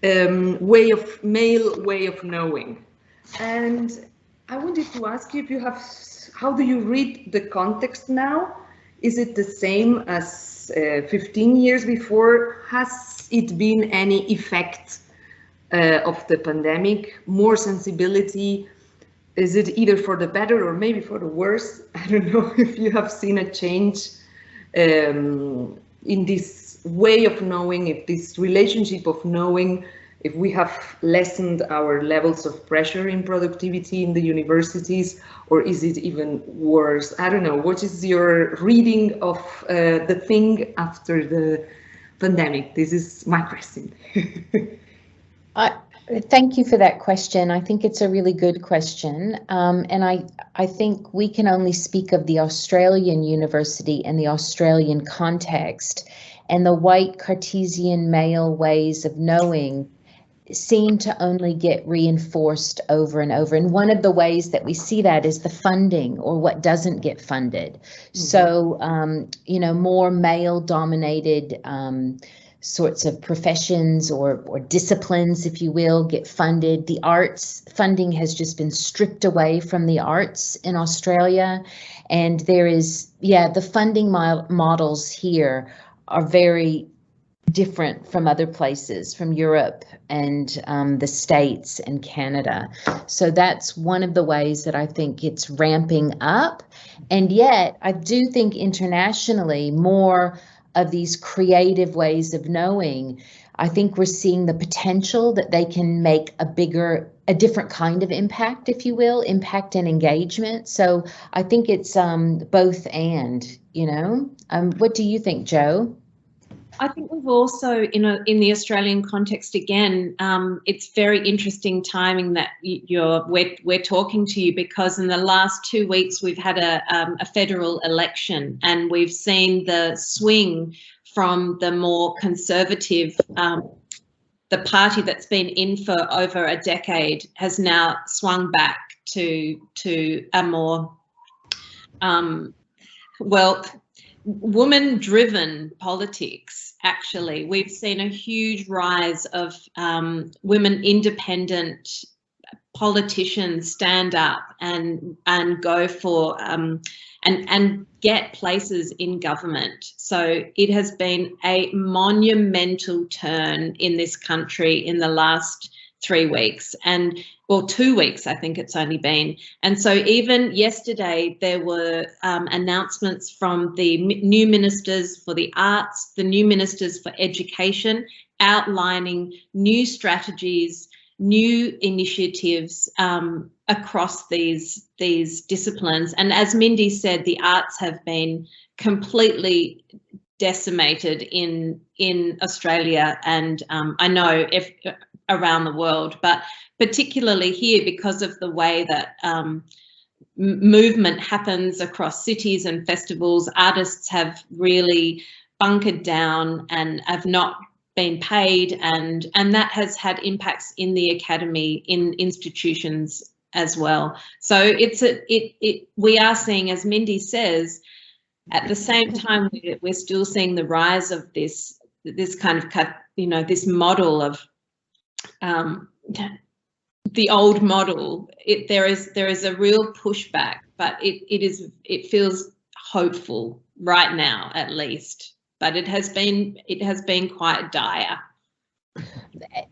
male way of knowing. And I wanted to ask you if you have. How do you read the context now? Is it the same as 15 years before? Has it been any effect of the pandemic? More sensibility? Is it either for the better or maybe for the worse? I don't know if you have seen a change in this way of knowing, if this relationship of knowing, if we have lessened our levels of pressure in productivity in the universities, or is it even worse? I don't know. What is your reading of the thing after the pandemic? This is my question. Thank you for that question. I think it's a really good question. And I think we can only speak of the Australian university and the Australian context, and the white Cartesian male ways of knowing seem to only get reinforced over and over. And one of the ways that we see that is the funding, or what doesn't get funded. So, you know, more male-dominated sorts of professions or disciplines, if you will, get funded. The arts funding has just been stripped away from the arts in Australia. And there is, the funding models here are very different from other places, from Europe and the States and Canada. So that's one of the ways that I think it's ramping up. And yet I do think internationally, more of these creative ways of knowing, I think we're seeing the potential that they can make a different kind of impact, if you will, impact and engagement. So I think it's both and, you know. What do you think, Jo? I think we've also, in the Australian context again, it's very interesting timing that we're talking to you, because in the last 2 weeks we've had a federal election, and we've seen the swing from the more conservative, the party that's been in for over a decade has now swung back to a more woman-driven politics. Actually, we've seen a huge rise of women independent politicians stand up and go for and get places in government. So it has been a monumental turn in this country in the last 3 weeks, or 2 weeks, I think it's only been. And so even yesterday, there were announcements from the new ministers for the arts, the new ministers for education, outlining new strategies, new initiatives across these disciplines. And as Mindy said, the arts have been completely decimated in Australia, and I know around the world, but particularly here because of the way that movement happens across cities and festivals. Artists have really bunkered down and have not been paid, and that has had impacts in the academy, in institutions as well. So we are seeing, as Mindy says, at the same time we're still seeing the rise of this kind of, this model of the old model. There is a real pushback, but it feels hopeful right now, at least. But it has been quite dire.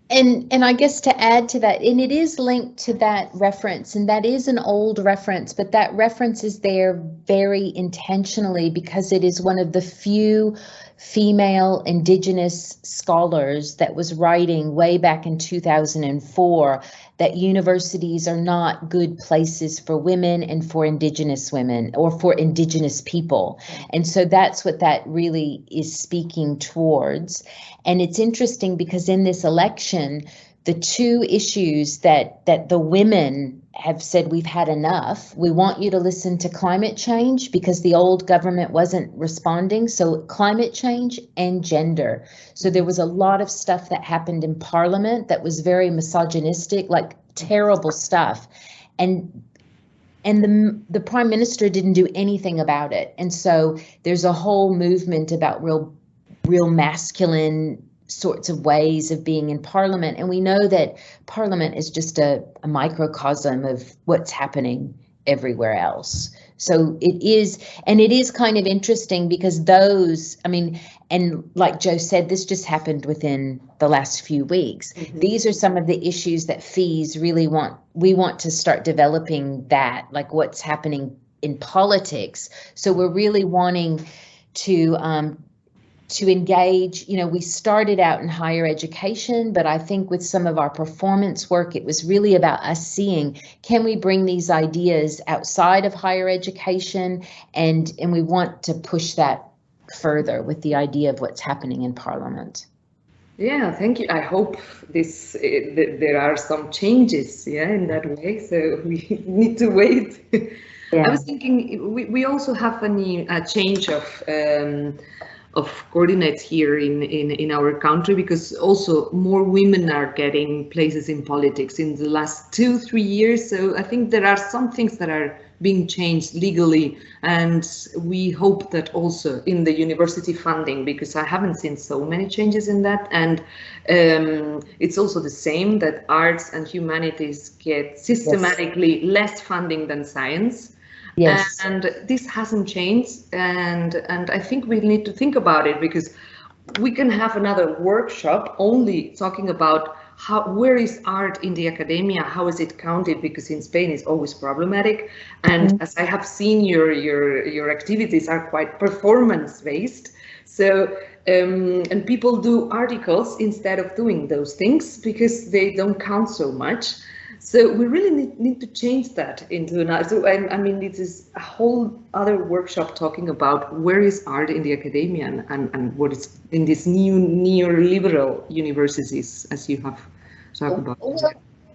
And I guess to add to that, and it is linked to that reference, and that is an old reference, but that reference is there very intentionally because it is one of the few female Indigenous scholars that was writing way back in 2004 that universities are not good places for women and for Indigenous women or for Indigenous people. And so that's what that really is speaking towards. And it's interesting because in this election, the two issues that the women have said, we've had enough. We want you to listen to climate change because the old government wasn't responding. So climate change and gender. So there was a lot of stuff that happened in Parliament that was very misogynistic, like terrible stuff. And the Prime Minister didn't do anything about it. And so there's a whole movement about real masculine sorts of ways of being in Parliament. And we know that Parliament is just a microcosm of what's happening everywhere else. So it is kind of interesting because and like Jo said, this just happened within the last few weeks. Mm-hmm. These are some of the issues that FEAS really we want to start developing, that, like what's happening in politics. So we're really wanting to engage. We started out in higher education, but I think with some of our performance work, it was really about us seeing, can we bring these ideas outside of higher education? And we want to push that further with the idea of what's happening in Parliament. Yeah, thank you. I hope there are some changes, in that way. So we need to wait. Yeah. I was thinking we also have a change coordinates here in our country, because also more women are getting places in politics in the last 2-3 years. So I think there are some things that are being changed legally, and we hope that also in the university funding, because I haven't seen so many changes in that. And it's also the same that arts and humanities get systematically less funding than science. Yes. And this hasn't changed, and I think we need to think about it, because we can have another workshop only talking about where is art in the academia, how is it counted, because in Spain it's always problematic. And as I have seen, your activities are quite performance based. So and people do articles instead of doing those things because they don't count so much. So we really need to change that into another. So I mean, it is a whole other workshop talking about where is art in the academia and what is in these new neoliberal universities, as you have talked about.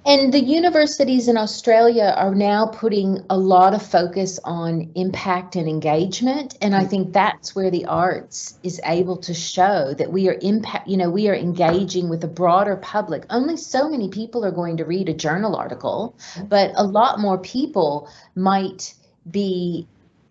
And the universities in Australia are now putting a lot of focus on impact and engagement. And I think that's where the arts is able to show that we are we are engaging with a broader public. Only so many people are going to read a journal article, but a lot more people might be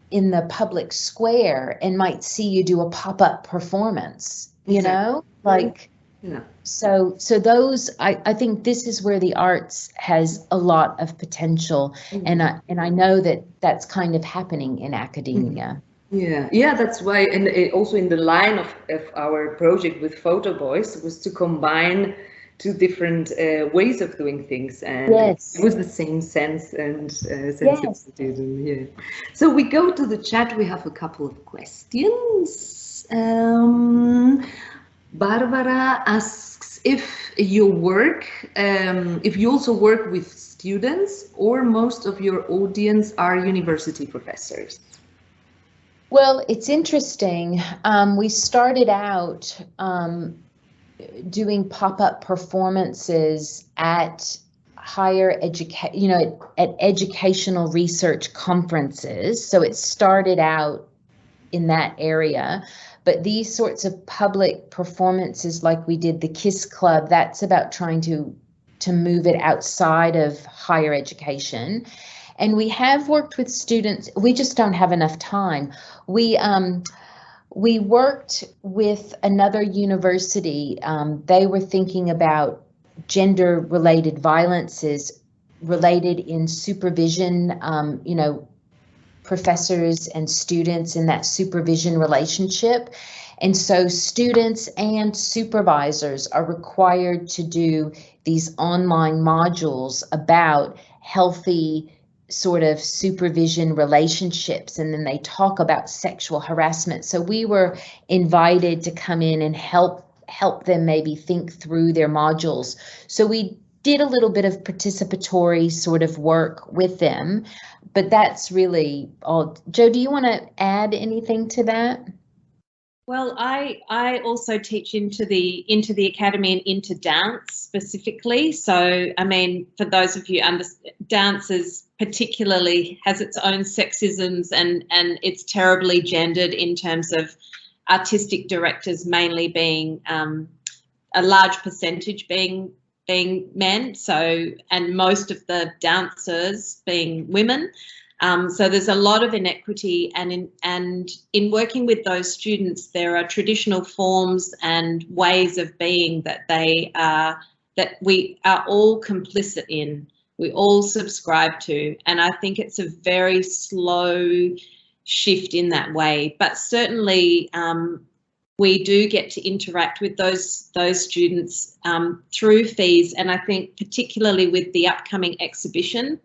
in the public square and might see you do a pop-up performance, you know, like. Yeah. So those, I think this is where the arts has a lot of potential, and I know that that's kind of happening in academia. Yeah, that's why, and also in the line of our project with Photo Boys was to combine two different ways of doing things, and it was the same sense and sensitivity. Yeah. So we go to the chat. We have a couple of questions. Barbara asks if you also work with students, or most of your audience are university professors. Well, it's interesting. We started out doing pop-up performances at higher education, at educational research conferences. So it started out in that area. But these sorts of public performances, like we did the KISS Club, that's about trying to move it outside of higher education. And we have worked with students. We just don't have enough time. We worked with another university. They were thinking about gender-related violences related in supervision, professors and students in that supervision relationship. And so students and supervisors are required to do these online modules about healthy sort of supervision relationships, and then they talk about sexual harassment. So we were invited to come in and help them maybe think through their modules. So we did a little bit of participatory sort of work with them, but that's really all. Jo, do you want to add anything to that? Well, I also teach into the academy and into dance specifically. So, I mean, for those of you dances particularly has its own sexisms, and it's terribly gendered in terms of artistic directors mainly being a large percentage being men, so, and most of the dancers being women. So there's a lot of inequity, and in working with those students, there are traditional forms and ways of being that we are all complicit in, we all subscribe to, and I think it's a very slow shift in that way. But certainly we do get to interact with those students through FEAS, and I think particularly with the upcoming exhibition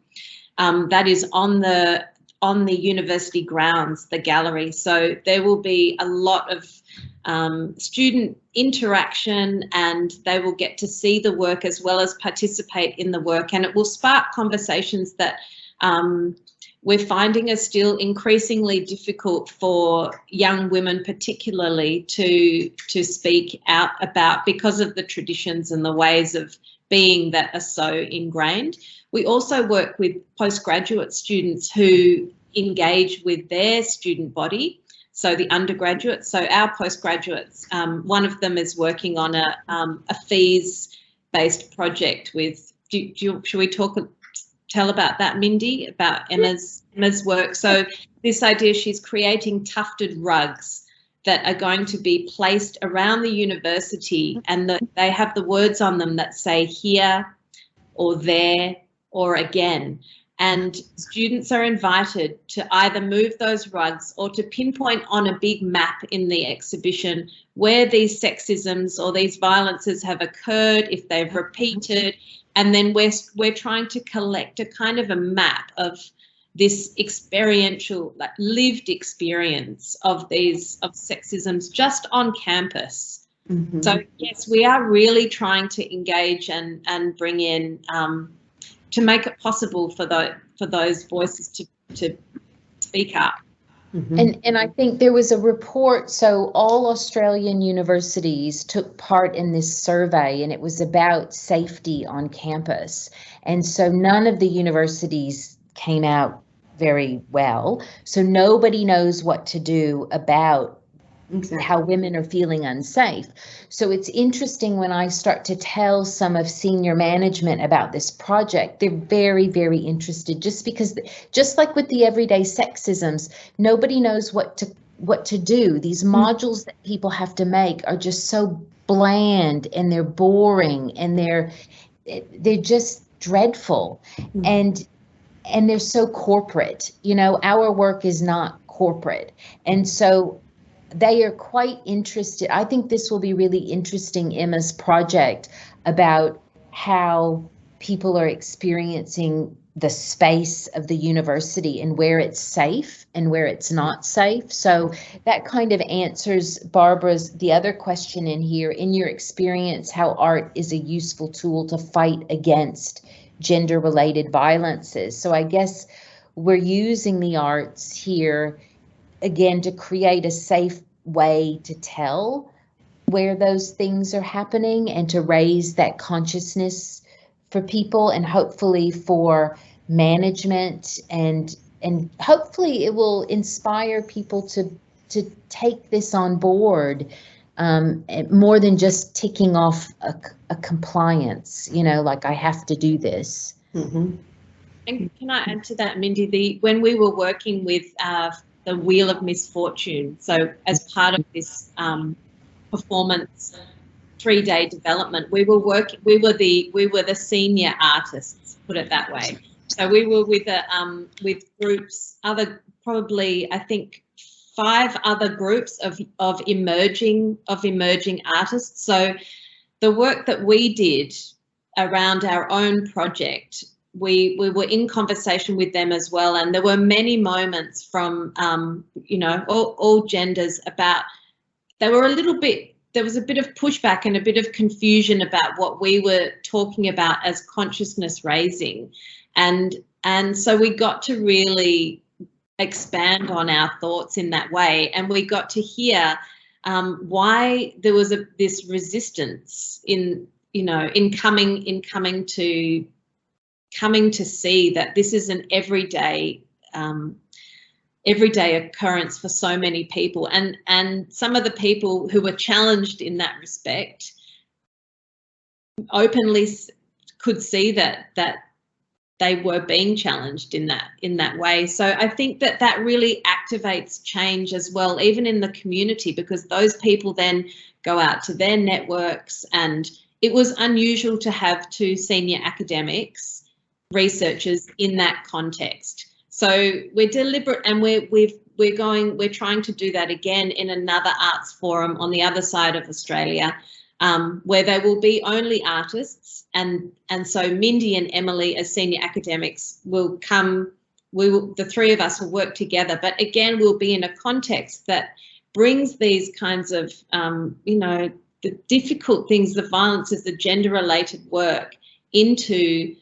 that is on the university grounds, the gallery. So there will be a lot of student interaction, and they will get to see the work as well as participate in the work, and it will spark conversations that we're finding are still increasingly difficult for young women particularly to speak out about because of the traditions and the ways of being that are so ingrained. We also work with postgraduate students who engage with their student body. so the undergraduates. So our postgraduates, one of them is working on a FEAS-based project with. Should we tell about that, Mindy, about Emma's work? So this idea, she's creating tufted rugs that are going to be placed around the university, and that they have the words on them that say here or there or again. And students are invited to either move those rugs or to pinpoint on a big map in the exhibition where these sexisms or these violences have occurred, if they've repeated, and then we're trying to collect a kind of a map of this experiential, like lived experience of sexisms just on campus. Mm-hmm. So yes, we are really trying to engage and bring in to make it possible for those voices to speak up. Mm-hmm. And I think there was a report, so all Australian universities took part in this survey, and it was about safety on campus. And so none of the universities came out very well. So nobody knows what to do about how women are feeling unsafe. So it's interesting when I start to tell some of senior management about this project, they're very, very interested, just because, just like with the everyday sexisms, nobody knows what to do. These modules that people have to make are just so bland, and they're boring, and they're just dreadful. And they're so corporate. You know, our work is not corporate. And so they are quite interested. I think this will be really interesting, Emma's project, about how people are experiencing the space of the university and where it's safe and where it's not safe. So that kind of answers Barbara's, the other question in here, in your experience, how art is a useful tool to fight against gender-related violences. So I guess we're using the arts here again to create a safe way to tell where those things are happening and to raise that consciousness for people, and hopefully for management, and hopefully it will inspire people to take this on board, more than just ticking off a compliance, you know, like I have to do this. Mm-hmm. And can I add to that, Mindy, when we were working with the Wheel of Misfortune, so as part of this performance 3-day development, we were the senior artists, put it that way. So we were with groups, probably I think 5 other groups of emerging artists. So the work that we did around our own project, we were in conversation with them as well, and there were many moments from you know, all genders about, there was a bit of pushback and a bit of confusion about what we were talking about as consciousness raising, and so we got to really expand on our thoughts in that way, and we got to hear why there was this resistance in coming to see that this is an everyday occurrence for so many people, and some of the people who were challenged in that respect openly could see that they were being challenged in that way. So I think that really activates change as well, even in the community, because those people then go out to their networks, and it was unusual to have 2 senior academics, researchers in that context. So we're deliberate, and we're trying to do that again in another arts forum on the other side of Australia, where there will be only artists, and so Mindy and Emily as senior academics will come. The 3 of us will work together, but again we'll be in a context that brings these kinds of you know, the difficult things, the violences, the gender-related work into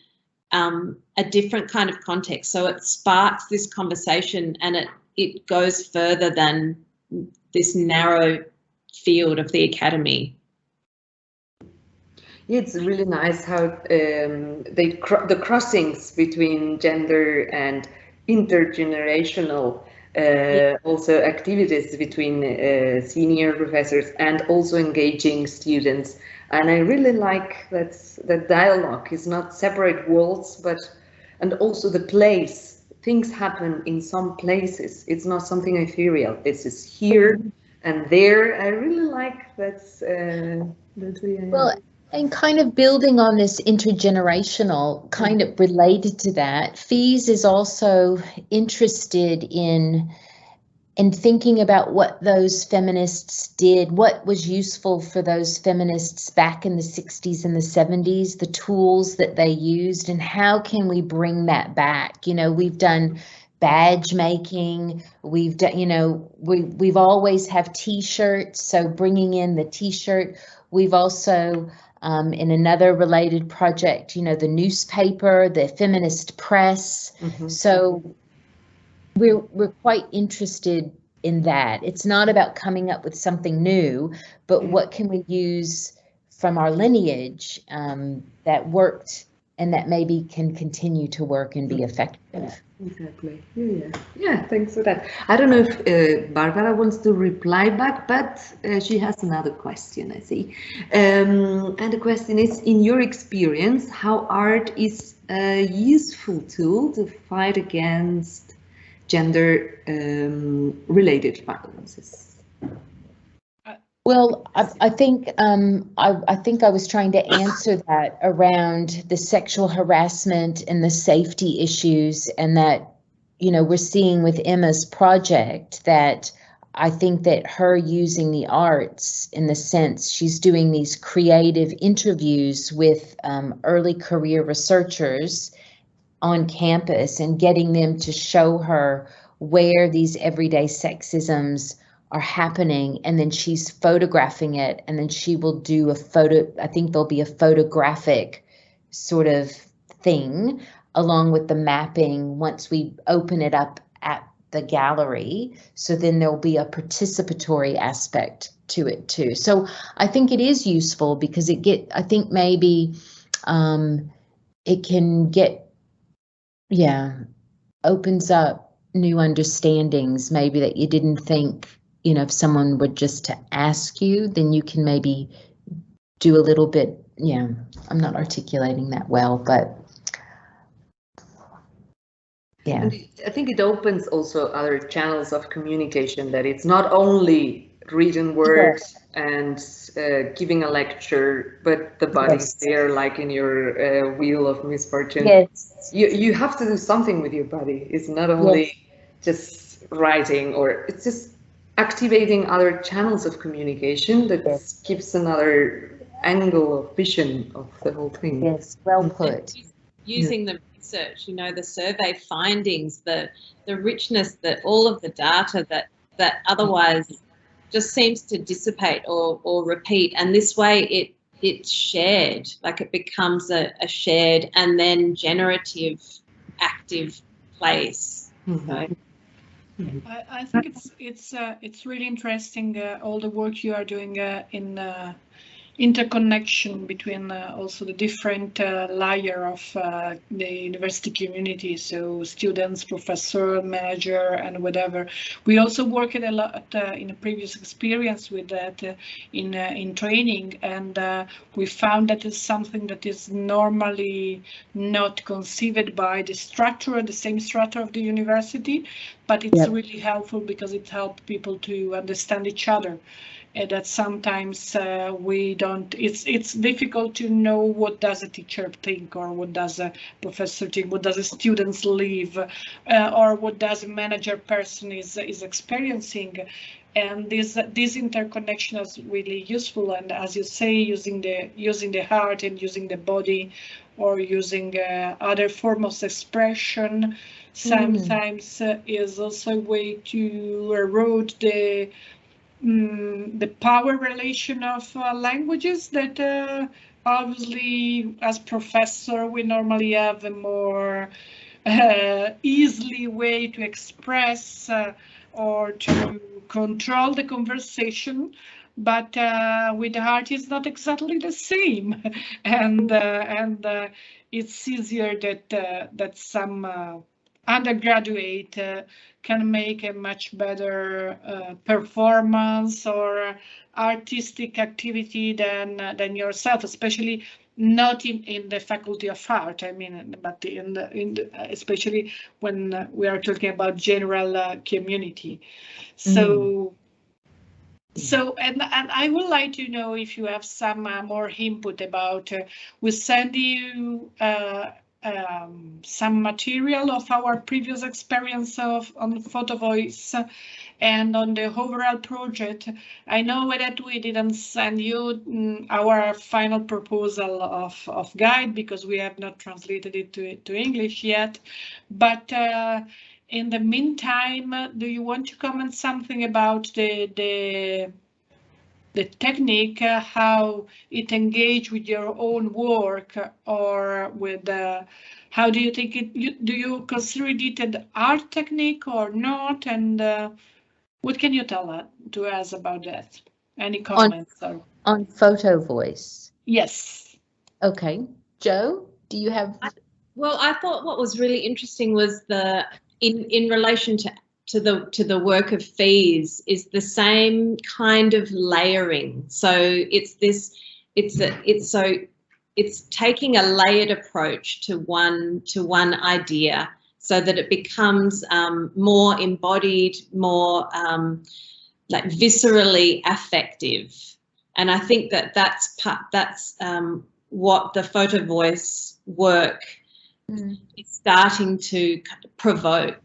a different kind of context. So it sparks this conversation, and it goes further than this narrow field of the academy. Yeah, it's really nice how the crossings between gender and intergenerational also activities between senior professors and also engaging students. And I really like that dialogue is not separate worlds, and also the place. Things happen in some places. It's not something ethereal. This is here and there. I really like that's well, and kind of building on this intergenerational, kind of related to that, FEAS is also interested in thinking about what those feminists did, what was useful for those feminists back in the 60s and the 70s, the tools that they used, and how can we bring that back? You know, we've done badge making, we've done, you know, we've always have t-shirts, so bringing in the t-shirt. We've also, in another related project, you know, the newspaper, the feminist press. So we're quite interested in that. It's not about coming up with something new, but what can we use from our lineage that worked and that maybe can continue to work and be effective. Exactly. Yeah, thanks for that. I don't know if Barbara wants to reply back, but she has another question, I see. And the question is, in your experience, how art is a useful tool to fight against gender related violences? Well, I think I was trying to answer that around the sexual harassment and the safety issues, and that, you know, we're seeing with Emma's project that I think that her using the arts, in the sense she's doing these creative interviews with early career researchers on campus and getting them to show her where these everyday sexisms are happening, and then she's photographing it, and then she will do a photo. I think there'll be a photographic sort of thing along with the mapping once we open it up at the gallery. So then there'll be a participatory aspect to it too. So I think it is useful because I think maybe it can get, opens up new understandings maybe that you didn't think. You know, if someone were just to ask you, then you can maybe do a little bit, I'm not articulating that well, but yeah. And I think it opens also other channels of communication, that it's not only written words and giving a lecture, but the body's there, like in your Wheel of Misfortune. Yes. You have to do something with your body. It's not only just writing, or it's just activating other channels of communication that gives another angle of vision of the whole thing. Yes, well put. Using the research, you know, the survey findings, the richness, that all of the data that otherwise just seems to dissipate or repeat, and this way it's shared, like it becomes a shared and then generative, active place. So. I think it's really interesting, all the work you are doing in interconnection between also the different layer of the university community, so students, professor, manager, and whatever. We also worked a lot in a previous experience with that in training, and we found that it's something that is normally not conceived by the structure, the same structure of the university, but it's really helpful because it helps people to understand each other. That sometimes we don't, it's difficult to know what does a teacher think, or what does a professor think, what does a student live, or what does a manager person is experiencing. And this interconnection is really useful, and as you say, using the heart and using the body, or using other forms of expression, sometimes is also a way to erode the power relation of languages that obviously, as professor, we normally have a more easily way to express or to control the conversation, but with the heart it's not exactly the same, and it's easier that some undergraduate can make a much better performance or artistic activity than yourself, especially not in the Faculty of Art. I mean, but especially when we are talking about general community. So. So, and I would like to know if you have some more input about, we send you some material of our previous experience on Photo Voice and on the overall project. I know that we didn't send you our final proposal of guide because we have not translated it to English yet, but in the meantime, do you want to comment something about the technique, how it engage with your own work, or with how do you think it? Do you consider it an art technique or not? And what can you tell to us about that? Any comments on Photo Voice? Yes. Okay, Joe, do you have? Well, I thought what was really interesting was in relation to the work of FEAS is the same kind of layering. So it's taking a layered approach to one idea so that it becomes more embodied, more like viscerally affective. And I think that's what the Photo Voice work is starting to provoke.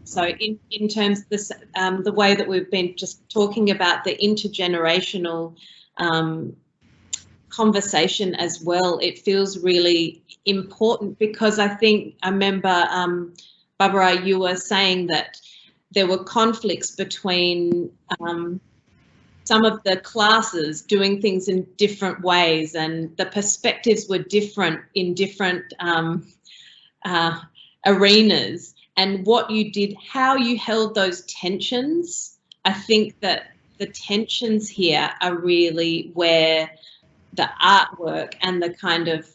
So in terms of this, the way that we've been just talking about the intergenerational conversation as well, it feels really important because I remember, Barbara, you were saying that there were conflicts between some of the classes doing things in different ways, and the perspectives were different in different arenas, and what you did, how you held those tensions. I think that the tensions here are really where the artwork and the kind of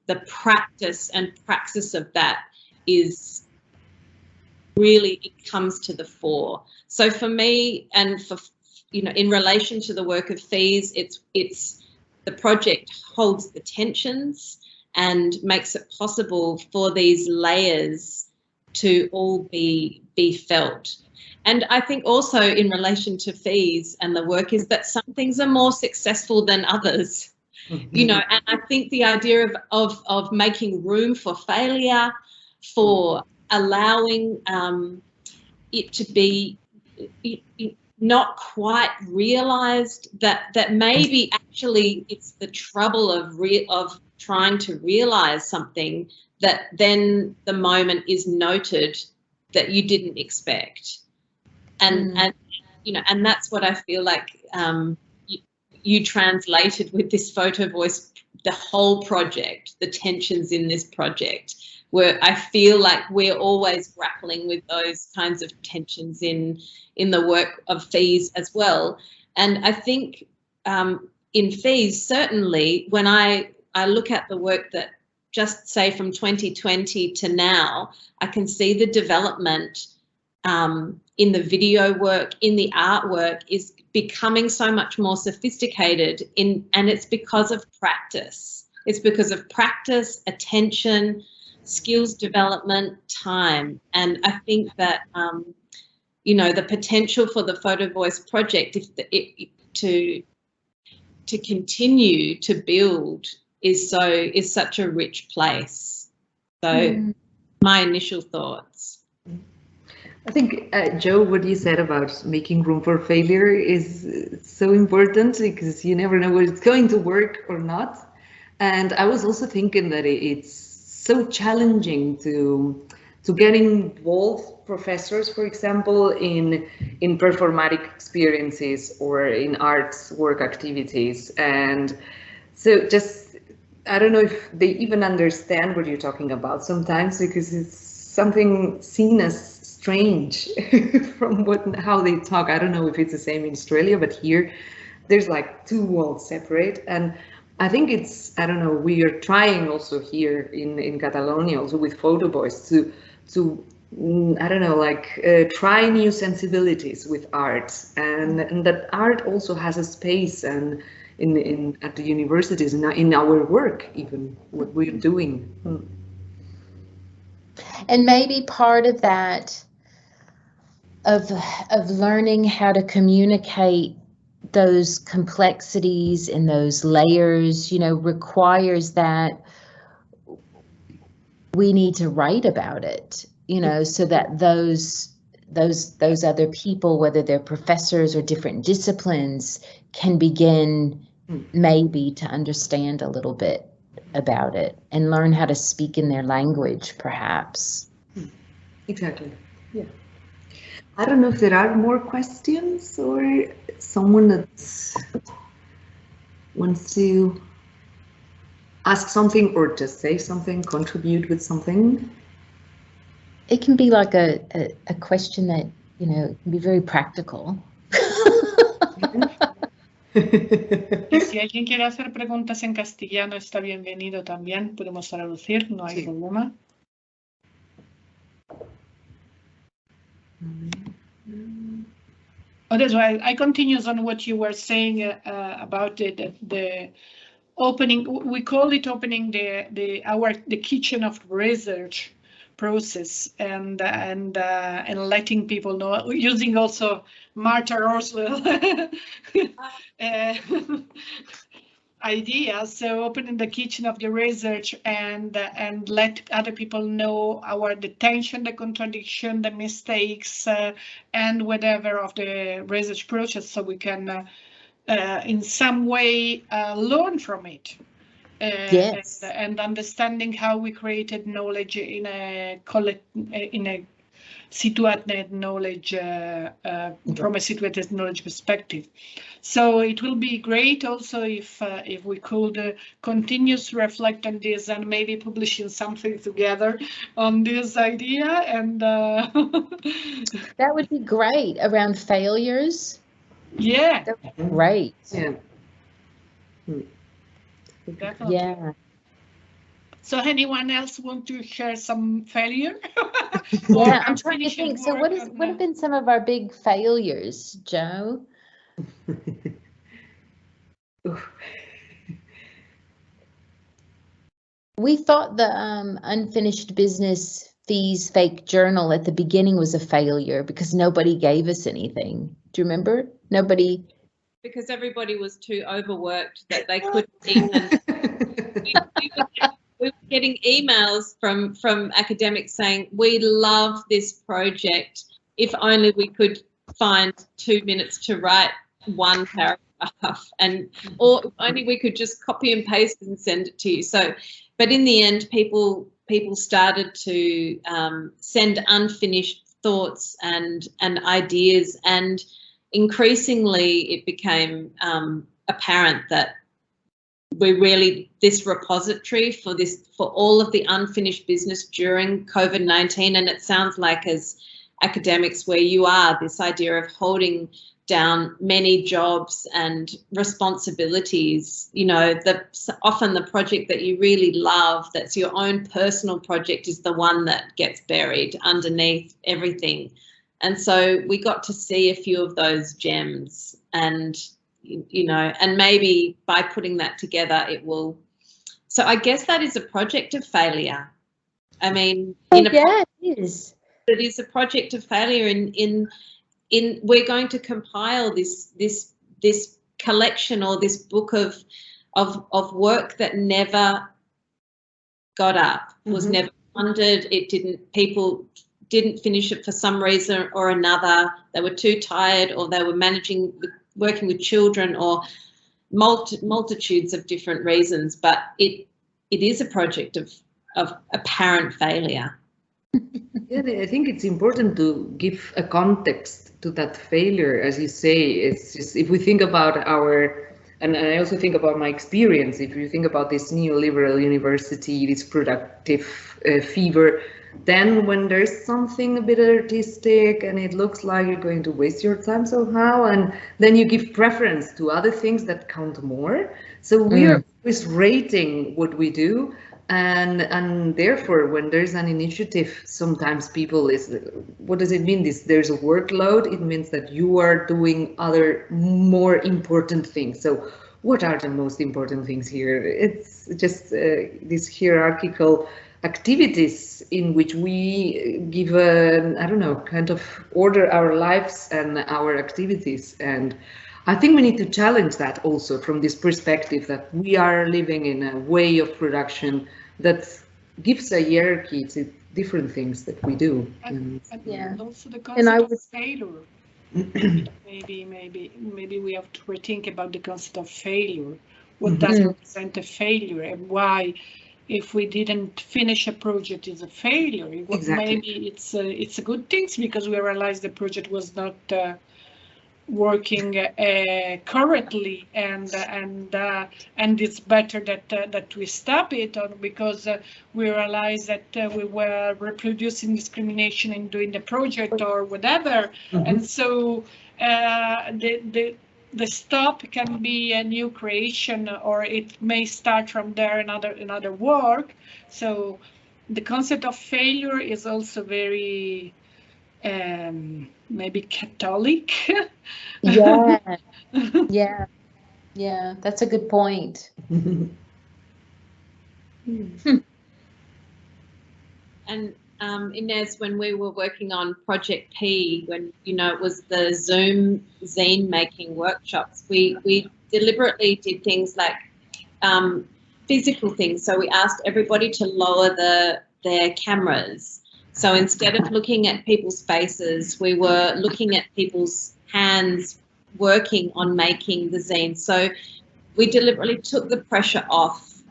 the practice and praxis of that is really, it comes to the fore. So for me, and for, you know, in relation to the work of FEAS, it's the project holds the tensions and makes it possible for these layers to all be felt. And I think also in relation to FEAS and the work is that some things are more successful than others, you know, and I think the idea of making room for failure, for allowing it to be not quite realised, that maybe actually it's the trouble of trying to realise something that then the moment is noted that you didn't expect. And you know, and that's what I feel like you translated with this Photo Voice, the whole project, the tensions in this project, where I feel like we're always grappling with those kinds of tensions in the work of FEAS as well. And I think in FEAS, certainly, when I look at the work that just say from 2020 to now, I can see the development in the video work, in the artwork is becoming so much more sophisticated and it's because of practice. It's because of practice, attention, skills development, time. And I think that, you know, the potential for the Photo Voice project to continue to build is such a rich place. So my initial thoughts. I think, Joe, what you said about making room for failure is so important because you never know whether it's going to work or not. And I was also thinking that it's so challenging to get involved professors, for example, in performatic experiences or in arts work activities. And so just, I don't know if they even understand what you're talking about sometimes, because it's something seen as strange from how they talk. I don't know if it's the same in Australia, but here there's like two worlds separate. And I think it's, I don't know, we are trying also here in Catalonia, also with Photo Voice, to I don't know, like try new sensibilities with art, and that art also has a space and in at the universities and in our work, even what we're doing. And maybe part of that of learning how to communicate those complexities and those layers, you know, requires that we need to write about it, you know, so that those other people, whether they're professors or different disciplines, can begin maybe to understand a little bit about it and learn how to speak in their language, perhaps. Exactly. Yeah. I don't know if there are more questions or someone that wants to ask something or just say something, contribute with something. It can be like a question that, you know, can be very practical. Y si alguien quiere hacer preguntas en castellano, está bienvenido también. Podemos traducir, no hay problema. Otherwise, I continue on what you were saying about the opening. We call it opening the kitchen of research process and letting people know, using also Martha Roswell ideas. So opening the kitchen of the research and let other people know the tension, the contradiction, the mistakes, and whatever of the research process, so we can in some way learn from it. Yes. And understanding how we created knowledge in a situated knowledge from a situated knowledge perspective. So it will be great also if we could continue to reflect on this and maybe publishing something together on this idea. And that would be great, around failures. Yeah. Right. Yeah. Definitely. Yeah. So anyone else want to share some failure? Yeah, I'm trying to think. So what have been some of our big failures, Joe? We thought the unfinished business FEAS fake journal at the beginning was a failure because nobody gave us anything. Do you remember? Nobody. Because everybody was too overworked that they couldn't even. we were getting emails from academics saying, we love this project. If only we could find 2 minutes to write one paragraph, or only we could just copy and paste and send it to you. So, but in the end, people started to send unfinished thoughts and ideas, and increasingly it became apparent that we're really this repository for all of the unfinished business during COVID-19. And it sounds like, as academics where you are, this idea of holding down many jobs and responsibilities, you know, often the project that you really love, that's your own personal project, is the one that gets buried underneath everything. And so we got to see a few of those gems, and, you know, and maybe by putting that together, it will. So I guess that is a project of failure. I mean, it is. It is a project of failure in we're going to compile this collection, or this book of work that never got up, was never funded. People didn't finish it for some reason or another. They were too tired, or they were working with children, or multitudes of different reasons. But it is a project of apparent failure. Yeah, I think it's important to give a context to that failure, as you say. It's just, if we think about and I also think about my experience, if you think about this neoliberal university, this productive fever, then when there's something a bit artistic and it looks like you're going to waste your time somehow, and then you give preference to other things that count more. So we are always rating what we do And therefore, when there's an initiative, sometimes people what does it mean? There's a workload. It means that you are doing other more important things. So what are the most important things here? It's just these hierarchical activities in which we give I don't know, kind of order our lives and our activities. And I think we need to challenge that also from this perspective that we are living in a way of production that gives a hierarchy to different things that we do. And also the concept of failure. maybe we have to rethink about the concept of failure. What does represent a failure, and why, if we didn't finish a project, is a failure? Maybe it's a good thing because we realized the project was not working correctly, and it's better that we stop it, or because we realized that we were reproducing discrimination in doing the project or whatever. And so the stop can be a new creation, or it may start from there another work. So the concept of failure is also very maybe Catholic. Yeah, that's a good point. And Inés, when we were working on Project P, when it was the Zoom zine making workshops, we deliberately did things like physical things. So we asked everybody to lower their cameras. So instead of looking at people's faces, we were looking at people's hands working on making the zine. So we deliberately took the pressure off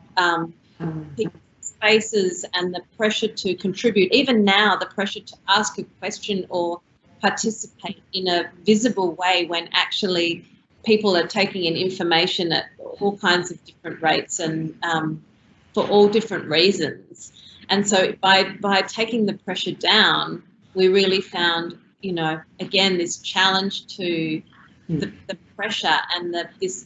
people's faces and the pressure to contribute. Even now, the pressure to ask a question or participate in a visible way when actually people are taking in information at all kinds of different rates and for all different reasons. And so by taking the pressure down, we really found, again, this challenge to the pressure and this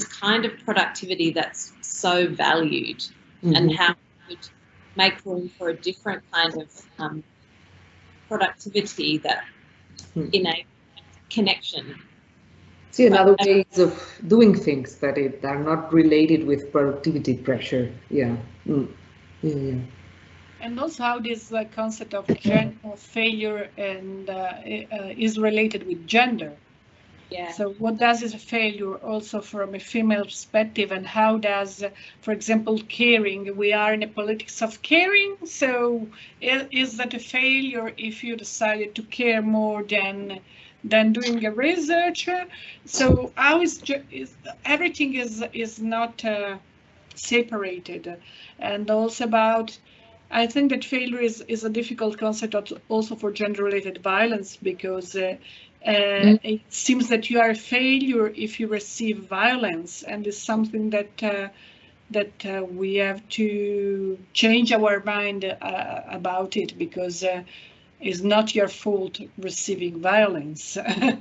kind of productivity that's so valued, and how we would make room for a different kind of productivity that enables connection. See, another ways of doing things that are not related with productivity pressure. Yeah. And also how this concept of failure and is related with gender. Yeah. So what does is a failure also from a female perspective, and how does, for example, caring? We are in a politics of caring. So is that a failure if you decided to care more than doing a research? So how is everything is not separated, and also about. I think that failure is a difficult concept also for gender-related violence, because it seems that you are a failure if you receive violence, and it's something that we have to change our mind about it, because it's not your fault receiving violence, but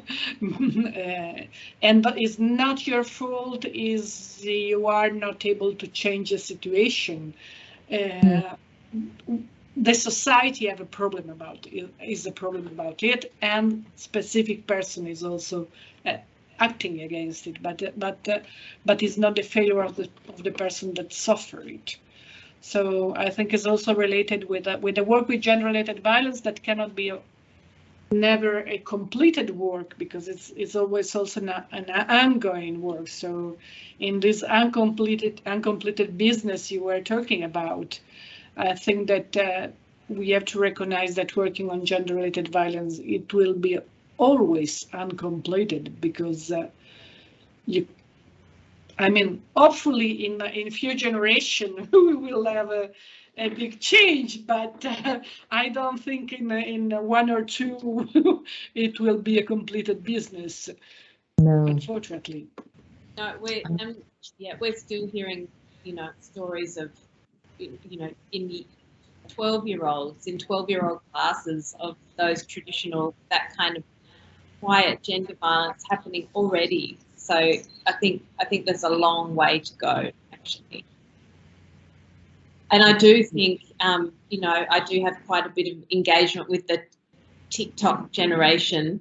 it's not your fault is you are not able to change the situation. The society have a problem about it, is a problem about it, and specific person is also acting against it, but it's not the failure of the person that suffered it. So I think it's also related with the work with gender-related violence that cannot be never a completed work, because it's always also an ongoing work. So in this uncompleted business you were talking about, I think that we have to recognize that working on gender-related violence, it will be always uncompleted, because hopefully in few generations we will have a big change, but I don't think in one or two it will be a completed business. No, unfortunately. No, we're still hearing, stories of, in the 12-year-olds, in 12-year-old classes, of those traditional, that kind of quiet gender violence happening already. So I think there's a long way to go, actually. And I do think, you know, I do have quite a bit of engagement with the TikTok generation,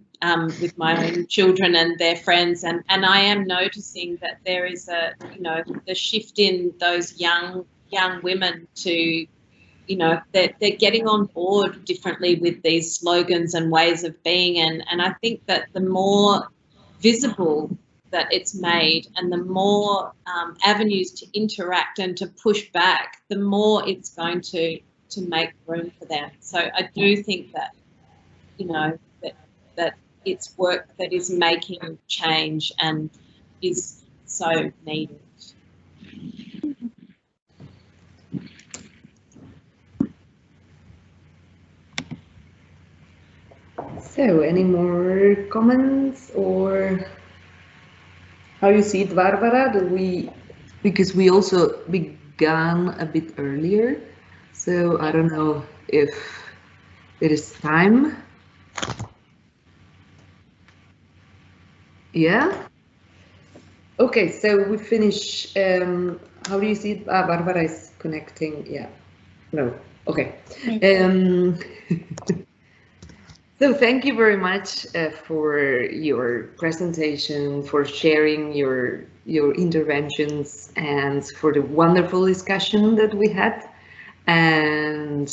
with my own children and their friends, and I am noticing that there is a, you know, the shift in those young women to, you know, they're getting on board differently with these slogans and ways of being, and I think that the more visible that it's made and the more avenues to interact and to push back, the more it's going to make room for them. So I do think that, you know, that it's work that is making change and is so needed. So, any more comments, or how you see it, Barbara? Because we also began a bit earlier, so I don't know if it is time. Yeah. Okay, so we finish. How do you see it? Barbara is connecting. Yeah. No. Okay. So thank you very much for your presentation, for sharing your interventions, and for the wonderful discussion that we had. And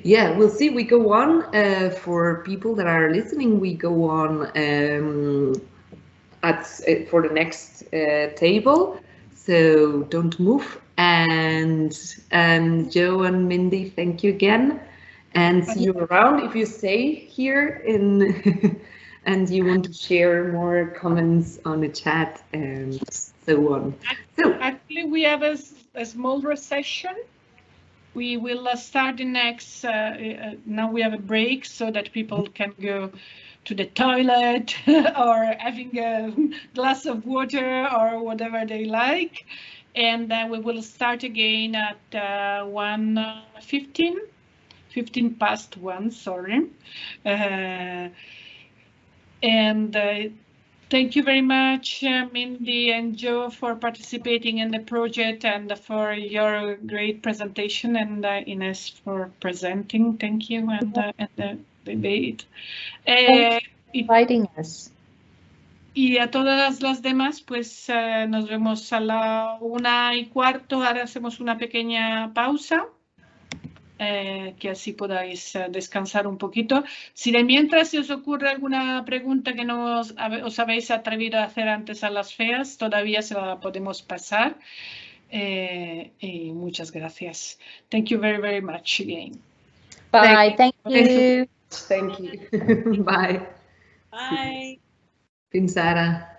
yeah, we'll see. We go on for people that are listening. We go on for the next table. So don't move. And Joe and Mindy, thank you again. And see you around if you stay here in and you want to share more comments on the chat and so on. So actually, we have a small recession. We will start the next. Now we have a break so that people can go to the toilet or having a glass of water or whatever they like, and then we will start again at 1:15. 15 past 1, sorry. Thank you very much, Mindy and Joe, for participating in the project and for your great presentation, and Inés for presenting. Thank you, and the debate. Inviting us. Y a todas las demás, pues nos vemos a la 1:15. Ahora hacemos una pequeña pausa. Que así podáis descansar un poquito. Si de mientras se os ocurre alguna pregunta que no os habéis atrevido a hacer antes a las FEAS, todavía se la podemos pasar. Y muchas gracias. Thank you very, very much again. Bye. Thank you. Thank you. Bye. Bye. Fins ara.